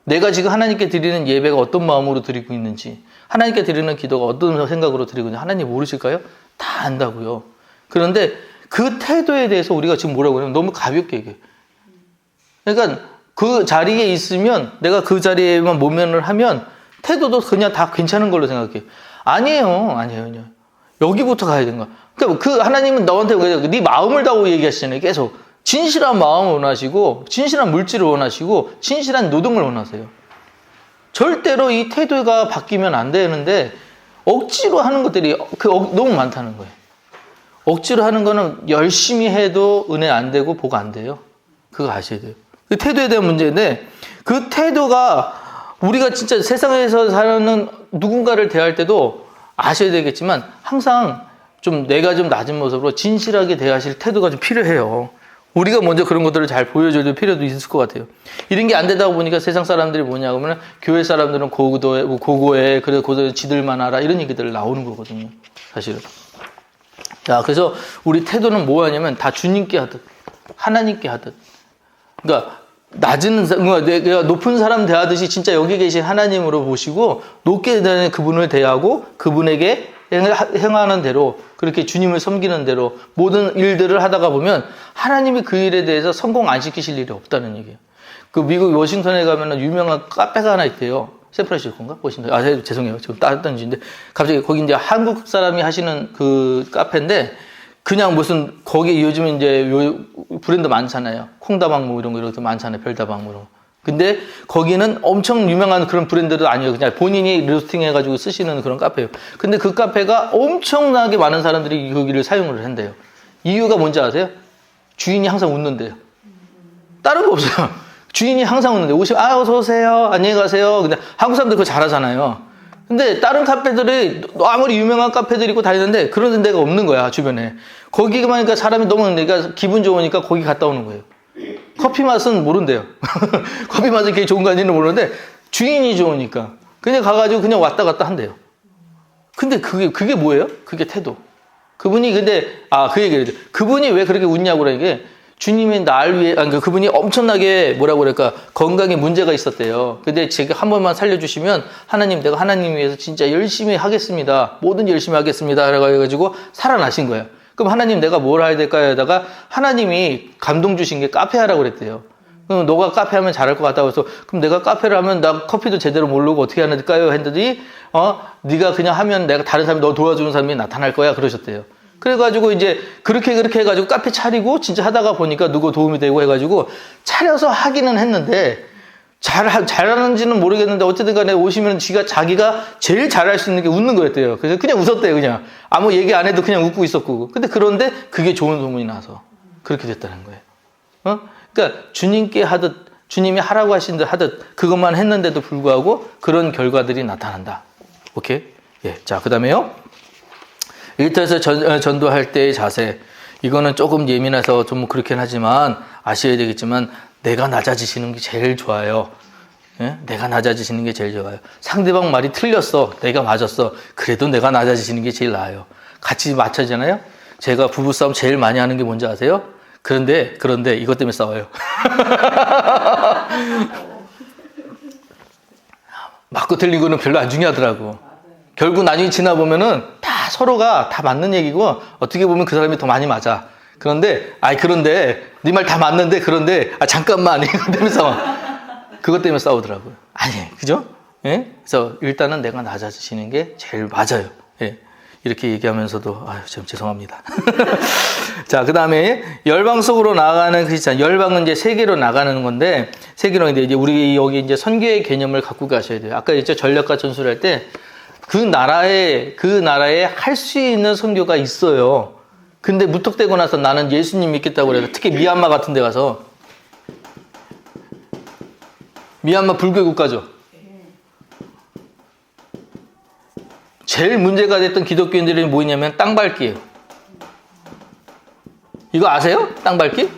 내가 지금 하나님께 드리는 예배가 어떤 마음으로 드리고 있는지, 하나님께 드리는 기도가 어떤 생각으로 드리고 있는지 하나님 모르실까요? 다 안다고요. 그런데 그 태도에 대해서 우리가 지금 뭐라고 하냐면 너무 가볍게 얘기해요. 그러니까 그 자리에 있으면 내가 그 자리에만 모면을 하면 태도도 그냥 다 괜찮은 걸로 생각해요. 아니에요. 여기부터 가야 되는 거야. 그러니까 그 하나님은 너한테 네 마음을 다고 얘기하시잖아요. 계속 진실한 마음을 원하시고 진실한 물질을 원하시고 진실한 노동을 원하세요. 절대로 이 태도가 바뀌면 안 되는데 억지로 하는 것들이 너무 많다는 거예요. 억지로 하는 거는 열심히 해도 은혜 안 되고 복 안 돼요. 그거 아셔야 돼요. 그 태도에 대한 문제인데 그 태도가 우리가 진짜 세상에서 사는 누군가를 대할 때도 아셔야 되겠지만 항상 좀 내가 좀 낮은 모습으로 진실하게 대하실 태도가 좀 필요해요. 우리가 먼저 그런 것들을 잘 보여줘야 필요도 있을 것 같아요. 이런 게 안 되다 보니까 세상 사람들이 뭐냐 하면 교회 사람들은 고고해 그래 고도 지들만 알아 이런 얘기들 나오는 거거든요. 사실은. 자, 그래서 우리 태도는 뭐 하냐면 다 주님께 하듯 하나님께 하듯 그러니까 내가 높은 사람 대하듯이 진짜 여기 계신 하나님으로 보시고 높게 되는 그분을 대하고 그분에게 행하는 대로 그렇게 주님을 섬기는 대로 모든 일들을 하다가 보면 하나님이 그 일에 대해서 성공 안 시키실 일이 없다는 얘기예요. 그 미국 워싱턴에 가면 유명한 카페가 하나 있대요. 샌프란시스코인가? 워싱턴. 죄송해요. 지금 따뜻한 주인데 갑자기 거기 이제 한국 사람이 하시는 그 카페인데 그냥 무슨 거기 요즘 이제 브랜드 많잖아요. 콩다방 뭐 이런 거 이렇게 많잖아요. 별다방 뭐 이런 거. 근데 거기는 엄청 유명한 그런 브랜드도 아니에요. 그냥 본인이 로스팅 해가지고 쓰시는 그런 카페예요. 근데 그 카페가 엄청나게 많은 사람들이 여기를 사용을 한대요. 이유가 뭔지 아세요? 주인이 항상 웃는데요. 다른 거 없어요. 주인이 항상 웃는데 어서 오세요. 안녕히 가세요. 근데 한국 사람들 그거 잘하잖아요. 근데 다른 카페들이 아무리 유명한 카페들이고 다니는데 그런 데가 없는 거야 주변에. 거기만 가니까 사람이 너무 그러니까 기분 좋으니까 거기 갔다 오는 거예요. 커피 맛은 모른대요. 커피 맛이 그게 좋은 건지는 모르는데 주인이 좋으니까 그냥 가가지고 그냥 왔다 갔다 한대요. 근데 그게 뭐예요? 그게 태도. 그분이 근데 그 얘기를 해요. 그분이 왜 그렇게 웃냐고 그러니까 주님이 날 위해 그분이 엄청나게 뭐라고 그럴까 건강에 문제가 있었대요. 근데 제가 한 번만 살려주시면 내가 하나님 위해서 진짜 열심히 하겠습니다. 뭐든지 열심히 하겠습니다. 그래가지고 살아나신 거예요. 그럼 하나님 내가 뭘 해야 될까요? 하다가 하나님이 감동 주신 게 카페 하라고 그랬대요. 그럼 너가 카페 하면 잘할 것 같다고 해서 그럼 내가 카페를 하면 나 커피도 제대로 모르고 어떻게 해야 될까요? 했더니 네가 그냥 하면 내가 다른 사람이 너 도와주는 사람이 나타날 거야 그러셨대요. 그래가지고 이제 그렇게 해가지고 카페 차리고 진짜 하다가 보니까 누구 도움이 되고 해가지고 차려서 하기는 했는데 잘하는지는 모르겠는데 어쨌든 간에 오시면 자기가 제일 잘할 수 있는 게 웃는 거였대요. 그래서 그냥 웃었대요. 그냥 아무 얘기 안 해도 그냥 웃고 있었고. 근데 그런데 그게 좋은 소문이 나서 그렇게 됐다는 거예요. 그러니까 주님께 하듯 주님이 하라고 하신 듯 하듯 그것만 했는데도 불구하고 그런 결과들이 나타난다. 오케이? 예. 자, 그 다음에요. 일터에서 전도할 때의 자세. 이거는 조금 예민해서 좀 그렇긴 하지만 아셔야 되겠지만 내가 낮아지시는 게 제일 좋아요. 예? 내가 낮아지시는 게 제일 좋아요. 상대방 말이 틀렸어. 내가 맞았어. 그래도 내가 낮아지시는 게 제일 나아요. 같이 맞춰지잖아요. 제가 부부싸움 제일 많이 하는 게 뭔지 아세요? 그런데 이것 때문에 싸워요. 맞고 틀린 거는 별로 안 중요하더라고. 결국 나중에 지나보면은 다 서로가 다 맞는 얘기고 어떻게 보면 그 사람이 더 많이 맞아. 그런데 네 말 다 맞는데 잠깐만 이것 때문에 싸워. 그것 때문에 싸우더라고요. 아니, 그죠? 예? 그래서 일단은 내가 낮아지시는 게 제일 맞아요. 예. 이렇게 얘기하면서도 참 죄송합니다. 자, 그 다음에 열방 속으로 나아가는 크리스찬. 열방은 이제 세계로 나가는 건데 세계로 이제 우리 여기 이제 선교의 개념을 갖고 가셔야 돼요. 아까 이제 전략과 전술을 할 때 그 나라에 할 수 있는 선교가 있어요. 근데 무턱대고 나서 나는 예수님 믿겠다고 그래서 특히 미얀마 같은 데 가서 미얀마 불교 국가죠. 제일 문제가 됐던 기독교인들이 뭐냐면 땅 밟기예요. 이거 아세요? 땅 밟기?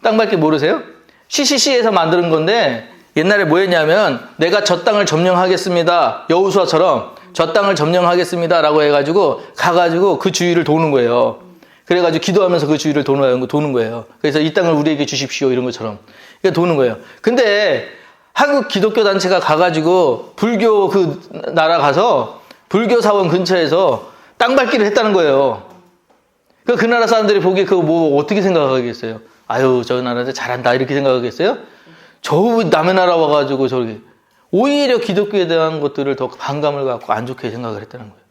땅 밟기 모르세요? CCC에서 만드는 건데 옛날에 뭐였냐면 내가 저 땅을 점령하겠습니다. 여호수아처럼 저 땅을 점령하겠습니다 라고 해가지고 가가지고 그 주위를 도는 거예요. 그래가지고 기도하면서 그 주위를 도는 거예요. 그래서 이 땅을 우리에게 주십시오 이런 것처럼 이게 도는 거예요. 근데 한국 기독교 단체가 가가지고 불교 그 나라 가서 불교 사원 근처에서 땅 밟기를 했다는 거예요. 그 나라 사람들이 보기에 그거 뭐 어떻게 생각하겠어요? 아유, 저 나라에서 잘한다 이렇게 생각하겠어요? 저 남의 나라 와가지고 저기 오히려 기독교에 대한 것들을 더 반감을 갖고 안 좋게 생각을 했다는 거예요.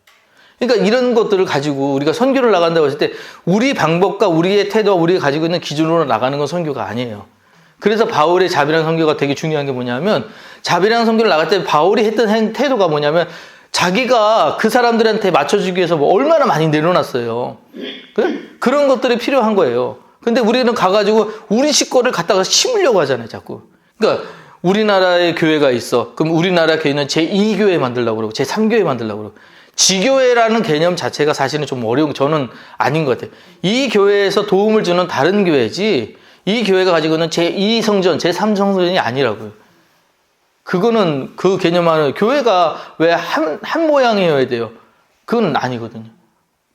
그러니까 이런 것들을 가지고 우리가 선교를 나간다고 했을 때 우리 방법과 우리의 태도와 우리가 가지고 있는 기준으로 나가는 건 선교가 아니에요. 그래서 바울의 자비랑 선교가 되게 중요한 게 뭐냐면 자비랑 선교를 나갈 때 바울이 했던 태도가 뭐냐면 자기가 그 사람들한테 맞춰주기 위해서 뭐 얼마나 많이 내려놨어요. 그런 것들이 필요한 거예요. 근데 우리는 가가지고 우리 식구를 갖다가 심으려고 하잖아요, 자꾸. 그러니까 우리나라에 교회가 있어. 그럼 우리나라 교회는 제2교회 만들려고 그러고 제3교회 만들려고 그러고 지교회라는 개념 자체가 사실은 좀 어려운, 저는 아닌 것 같아요. 이 교회에서 도움을 주는 다른 교회지 이 교회가 가지고 있는 제2성전, 제3성전이 아니라고요. 그거는 그 개념하는 교회가 왜 한 모양이어야 돼요? 그건 아니거든요.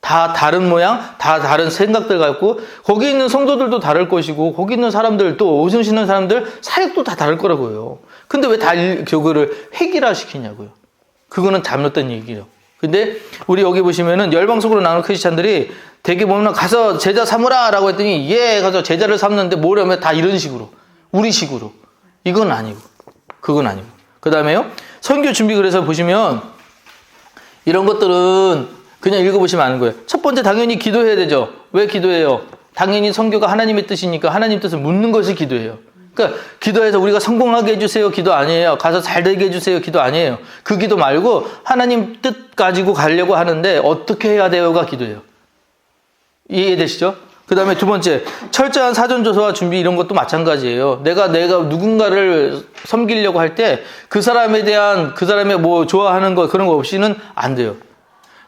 다 다른 모양, 다 다른 생각들 갖고 거기 있는 성도들도 다를 것이고 거기 있는 사람들 또 오순시는 사람들 사역도 다 다를 거라고요. 근데 왜 다 그거를 획일화시키냐고요. 그거는 잘못된 얘기예요. 근데 우리 여기 보시면은 열방속으로 나오는 크리스찬들이 되게 보면 가서 제자 삼으라 라고 했더니 예 가서 제자를 삼는데 뭐라면 다 이런 식으로 우리 식으로 이건 아니고 그건 아니고 그 다음에요 선교 준비 그래서 보시면 이런 것들은 그냥 읽어보시면 아는 거예요. 첫 번째 당연히 기도해야 되죠. 왜 기도해요? 당연히 선교가 하나님의 뜻이니까 하나님 뜻을 묻는 것이 기도예요. 그러니까 기도해서 우리가 성공하게 해주세요 기도 아니에요. 가서 잘 되게 해주세요 기도 아니에요. 그 기도 말고 하나님 뜻 가지고 가려고 하는데 어떻게 해야 돼요가 기도예요. 이해되시죠? 그 다음에 두 번째 철저한 사전조사와 준비 이런 것도 마찬가지예요. 내가 누군가를 섬기려고 할 때 그 사람에 대한 그 사람의 뭐 좋아하는 거 그런 거 없이는 안 돼요.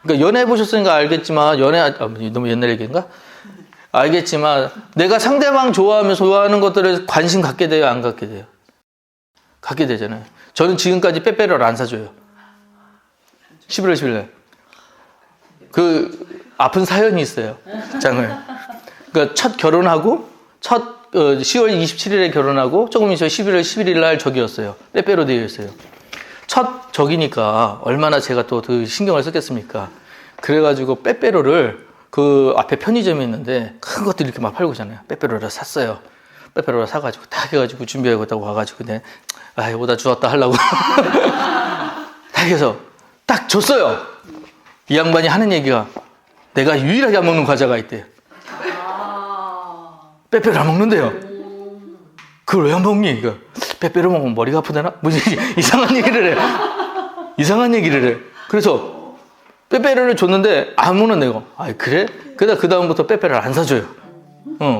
그러니까 연애 해보셨으니까 알겠지만 너무 옛날 얘기인가? 알겠지만 내가 상대방 좋아하는 것들에 관심 갖게 돼요? 안 갖게 돼요? 갖게 되잖아요. 저는 지금까지 빼빼로를 안 사줘요. 11월 10일 날. 그 아픈 사연이 있어요. 장을. 그러니까 첫 결혼하고 10월 27일에 결혼하고 조금 있어 11월 11일 날 적이었어요. 빼빼로 데이였어요. 첫 적이니까 얼마나 제가 또 그 신경을 썼겠습니까? 그래가지고 빼빼로를 그 앞에 편의점이 있는데 큰 것들 이렇게 막 팔고 있잖아요. 빼빼로를 샀어요. 빼빼로를 사가지고 딱 해가지고 준비하고 있다고 와가지고 그냥 오다 주웠다 하려고 딱 해서 딱 줬어요. 이 양반이 하는 얘기가 내가 유일하게 안 먹는 과자가 있대요. 빼빼로 안 먹는데요. 그걸 왜 안 먹니? 그러니까 빼빼로 먹으면 머리가 아프다나? 무슨 이상한 얘기를 해. 이상한 얘기를 해. 그래서 빼빼로를 줬는데 안 먹는 내가. 그래? 그러다 그 다음부터 빼빼로를 안 사줘요.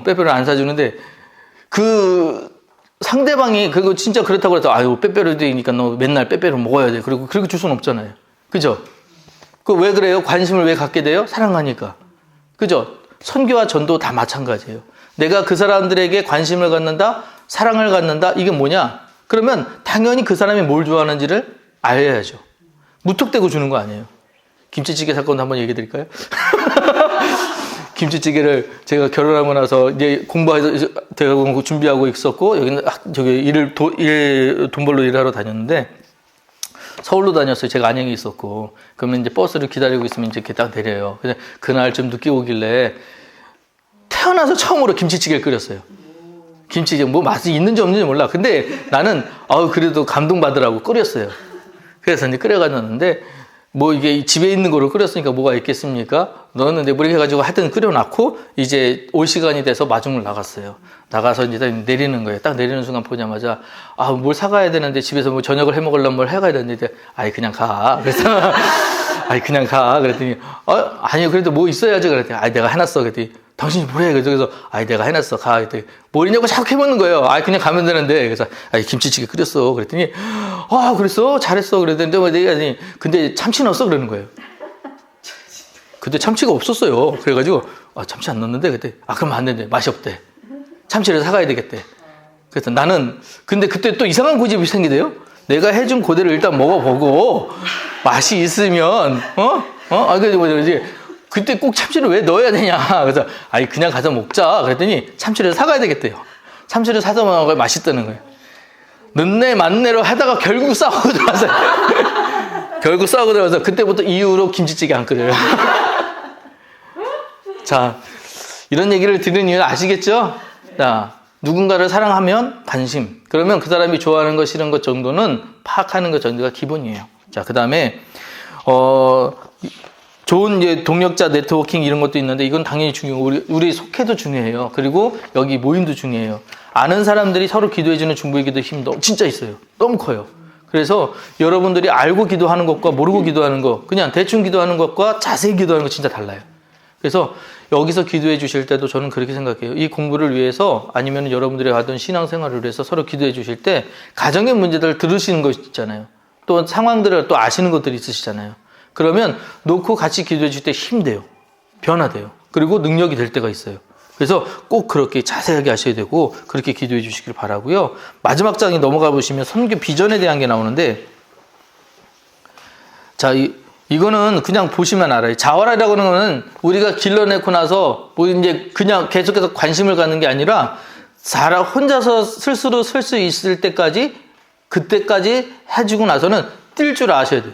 빼빼로를 안 사주는데 그 상대방이 그거 진짜 그렇다고 그래서 빼빼로 되니까 너 맨날 빼빼로 먹어야 돼. 그리고 그렇게 줄 수는 없잖아요. 그죠? 그 왜 그래요? 관심을 왜 갖게 돼요? 사랑하니까. 그죠? 선교와 전도 다 마찬가지예요. 내가 그 사람들에게 관심을 갖는다, 사랑을 갖는다, 이게 뭐냐? 그러면 당연히 그 사람이 뭘 좋아하는지를 알아야죠. 무턱대고 주는 거 아니에요. 김치찌개 사건도 한번 얘기해 드릴까요? 김치찌개를 제가 결혼하고 나서 이제 공부해서 대학원 준비하고 있었고, 여기는 저기 돈 벌러 일하러 다녔는데, 서울로 다녔어요. 제가 안양에 있었고. 그러면 이제 버스를 기다리고 있으면 이제 이렇게 딱 내려요. 근데 그날 좀 늦게 오길래 태어나서 처음으로 김치찌개를 끓였어요. 김치찌개 뭐 맛이 있는지 없는지 몰라. 근데 나는 그래도 감동받으라고 끓였어요. 그래서 이제 끓여가졌는데 뭐 이게 집에 있는 거로 끓였으니까 뭐가 있겠습니까? 넣었는데 물 해가지고 하여튼 끓여놨고 이제 올 시간이 돼서 마중을 나갔어요. 나가서 이제 내리는 거예요. 딱 내리는 순간 보자마자 뭘 사가야 되는데 집에서 뭐 저녁을 해 먹으려면 뭘 해가야 되는데 그냥 가. 그래서 그냥 가. 그랬더니 아니 그래도 뭐 있어야지. 그랬더니 내가 해놨어. 그랬더니 당신이 뭐해? 그래서 내가 해놨어. 가. 그랬더니 뭘 있냐고 자꾸 해먹는 거예요. 그냥 가면 되는데. 그래서 김치찌개 끓였어. 그랬더니 그랬어? 잘했어. 그랬더니 근데 참치 넣었어? 그러는 거예요. 근데 참치가 없었어요. 그래가지고 참치 안 넣었는데 그때 그럼 안 된대. 맛이 없대. 참치를 사가야 되겠대. 그래서 나는 근데 그때 또 이상한 고집이 생기대요. 내가 해준 그대로 일단 먹어보고 맛이 있으면 그래서 그때 꼭 참치를 왜 넣어야 되냐. 그래서 그냥 가서 먹자. 그랬더니 참치를 사가야 되겠대요. 참치를 사서 먹으면 맛있다는 거예요. 늦네 맞네로 하다가 결국 싸우고 들어와서 결국 싸우고 들어와서 그때부터 이후로 김치찌개 안 끓여요. 자, 이런 얘기를 들은 이유는 아시겠죠? 자, 누군가를 사랑하면 관심. 그러면 그 사람이 좋아하는 것, 싫은 것 정도는 파악하는 것 정도가 기본이에요. 자, 그 다음에 좋은 이제 동력자 네트워킹 이런 것도 있는데 이건 당연히 중요해요. 우리 속회도 중요해요. 그리고 여기 모임도 중요해요. 아는 사람들이 서로 기도해주는 중보의 기도 힘도 진짜 있어요. 너무 커요. 그래서 여러분들이 알고 기도하는 것과 모르고 기도하는 것, 그냥 대충 기도하는 것과 자세히 기도하는 것 진짜 달라요. 그래서 여기서 기도해 주실 때도 저는 그렇게 생각해요. 이 공부를 위해서 아니면 여러분들이 하던 신앙생활을 위해서 서로 기도해 주실 때 가정의 문제들을 들으시는 것 있잖아요. 또 상황들을 또 아시는 것들이 있으시잖아요. 그러면 놓고 같이 기도해 줄 때 힘돼요. 변화돼요. 그리고 능력이 될 때가 있어요. 그래서 꼭 그렇게 자세하게 하셔야 되고 그렇게 기도해 주시길 바라고요. 마지막 장에 넘어가 보시면 선교 비전에 대한 게 나오는데 자, 이거는 그냥 보시면 알아요. 자활이라고 하는 거는 우리가 길러내고 나서 뭐 이제 그냥 계속해서 관심을 갖는 게 아니라 사람 혼자서 스스로 설 수 있을 때까지 그때까지 해주고 나서는 뛸 줄 아셔야 돼요.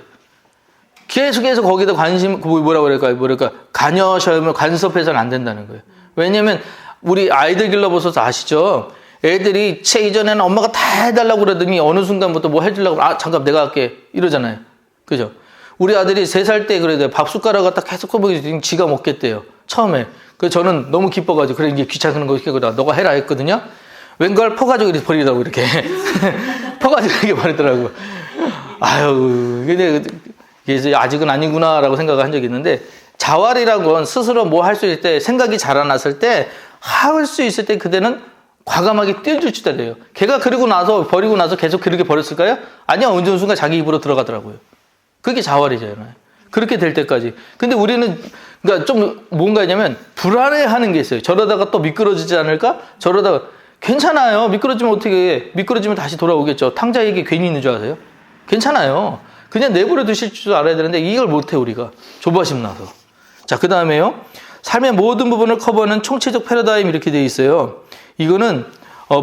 계속해서 거기다 관심, 뭐랄까, 간섭해서는 안 된다는 거예요. 왜냐면, 우리 아이들 길러보셔서 아시죠? 애들이 이전에는 엄마가 다 해달라고 그러더니 어느 순간부터 뭐 해주려고, 잠깐 내가 할게. 이러잖아요. 그죠? 우리 아들이 3살 때 그래도 밥 숟가락 갖다 계속 커보기 지가 먹겠대요. 처음에. 그래서 저는 너무 기뻐가지고, 그래, 이제 귀찮은 거 시키고 너가 해라 했거든요. 웬걸 퍼가지고 이렇게 버리더라고, 이렇게. 퍼가지고 이렇게 버리더라고. 아유, 근데, 이게 아직은 아니구나라고 생각을 한 적이 있는데, 자활이라는 건 스스로 뭐 할 수 있을 때, 생각이 자라났을 때, 할 수 있을 때 그때는 과감하게 뛰어줄 줄 돼요. 걔가 그리고 나서, 버리고 나서 계속 그렇게 버렸을까요? 아니야, 어느 순간 자기 입으로 들어가더라고요. 그게 자활이잖아요. 그렇게 될 때까지. 근데 우리는, 그러니까 좀 뭔가 냐면, 불안해 하는 게 있어요. 저러다가 또 미끄러지지 않을까? 저러다가, 괜찮아요. 미끄러지면 어떻게 해? 미끄러지면 다시 돌아오겠죠. 탕자에게 괜히 있는 줄 아세요? 괜찮아요. 그냥 내버려 두실 줄 알아야 되는데 이걸 못해 우리가. 조바심 나서. 자, 그 다음에요. 삶의 모든 부분을 커버하는 총체적 패러다임 이렇게 되어 있어요. 이거는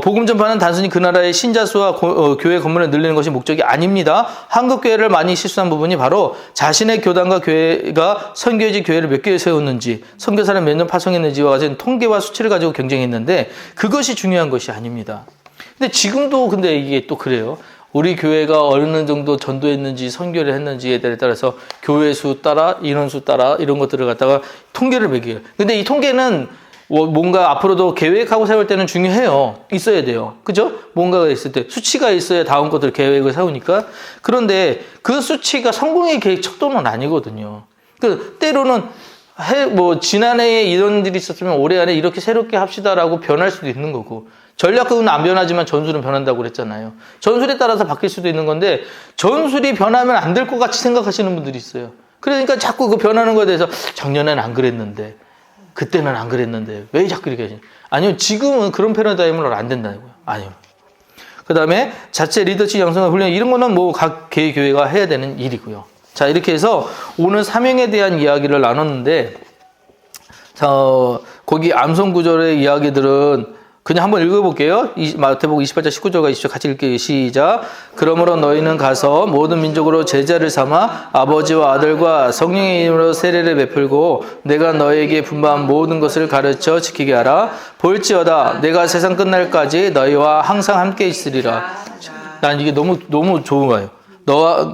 복음 전파는 단순히 그 나라의 신자 수와 교회 건물을 늘리는 것이 목적이 아닙니다. 한국 교회를 많이 실수한 부분이 바로 자신의 교단과 교회가 선교지 교회를 몇 개 세웠는지, 선교사를 몇 년 파송했는지와 같은 통계와 수치를 가지고 경쟁했는데 그것이 중요한 것이 아닙니다. 근데 지금도 근데 이게 또 그래요. 우리 교회가 어느 정도 전도했는지 선교를 했는지에 따라서 교회 수 따라 인원 수 따라 이런 것들을 갖다가 통계를 매겨요. 근데 이 통계는 뭔가 앞으로도 계획하고 세울 때는 중요해요. 있어야 돼요. 그죠? 뭔가가 있을 때 수치가 있어야 다음 것들 계획을 세우니까. 그런데 그 수치가 성공의 계획 척도는 아니거든요. 그 때로는 지난해에 이런 일이 있었으면 올해 안에 이렇게 새롭게 합시다라고 변할 수도 있는 거고. 전략은 안 변하지만 전술은 변한다고 그랬잖아요. 전술에 따라서 바뀔 수도 있는 건데 전술이 변하면 안 될 것 같이 생각하시는 분들이 있어요. 그러니까 자꾸 그 변하는 거에 대해서 작년에는 안 그랬는데 그때는 안 그랬는데 왜 자꾸 이렇게 하지? 아니요, 지금은 그런 패러다임으로 안 된다고요. 아니요. 그 다음에 자체 리더십 양성과 훈련 이런 거는 뭐 각 개의 교회가 해야 되는 일이고요. 자, 이렇게 해서 오늘 사명에 대한 이야기를 나눴는데 거기 암송 구절의 이야기들은 그냥 한번 읽어볼게요. 마태복음 28장 19절과 20절 같이 읽게요. 시작. 그러므로 너희는 가서 모든 민족으로 제자를 삼아 아버지와 아들과 성령의 이름으로 세례를 베풀고 내가 너희에게 분부한 모든 것을 가르쳐 지키게 하라. 볼지어다 내가 세상 끝날까지 너희와 항상 함께 있으리라. 난 이게 너무 좋은 거예요.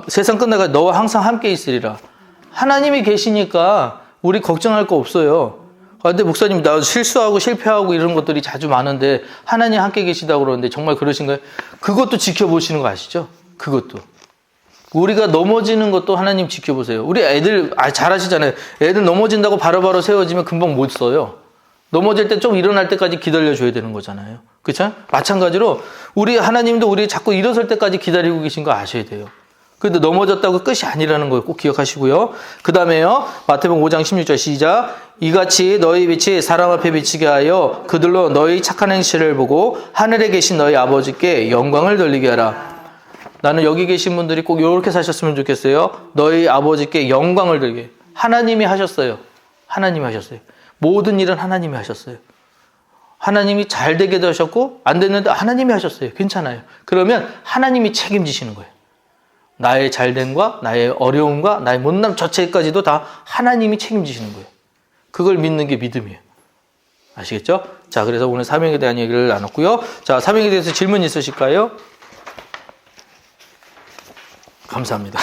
세상 끝날까지 너와 항상 함께 있으리라. 하나님이 계시니까 우리 걱정할 거 없어요. 근데 목사님, 나 실수하고 실패하고 이런 것들이 자주 많은데 하나님 함께 계시다고 그러는데 정말 그러신가요? 그것도 지켜보시는 거 아시죠? 그것도. 우리가 넘어지는 것도 하나님 지켜보세요. 우리 애들 잘하시잖아요. 애들 넘어진다고 바로바로 세워지면 금방 못 써요. 넘어질 때 좀 일어날 때까지 기다려줘야 되는 거잖아요. 그렇죠? 마찬가지로 우리 하나님도 우리 자꾸 일어설 때까지 기다리고 계신 거 아셔야 돼요. 근데 넘어졌다고 끝이 아니라는 걸 꼭 기억하시고요. 그 다음에요. 마태복음 5장 16절 시작. 이같이 너희 빛이 사람 앞에 비치게 하여 그들로 너희 착한 행실을 보고 하늘에 계신 너희 아버지께 영광을 돌리게 하라. 나는 여기 계신 분들이 꼭 이렇게 사셨으면 좋겠어요. 너희 아버지께 영광을 돌리게. 하나님이 하셨어요. 하나님이 하셨어요. 모든 일은 하나님이 하셨어요. 하나님이 잘 되게도 하셨고 안 됐는데 하나님이 하셨어요. 괜찮아요. 그러면 하나님이 책임지시는 거예요. 나의 잘됨과 나의 어려움과 나의 못남 자체까지도 다 하나님이 책임지시는 거예요. 그걸 믿는 게 믿음이에요. 아시겠죠? 자, 그래서 오늘 사명에 대한 얘기를 나눴고요. 자, 사명에 대해서 질문 있으실까요? 감사합니다.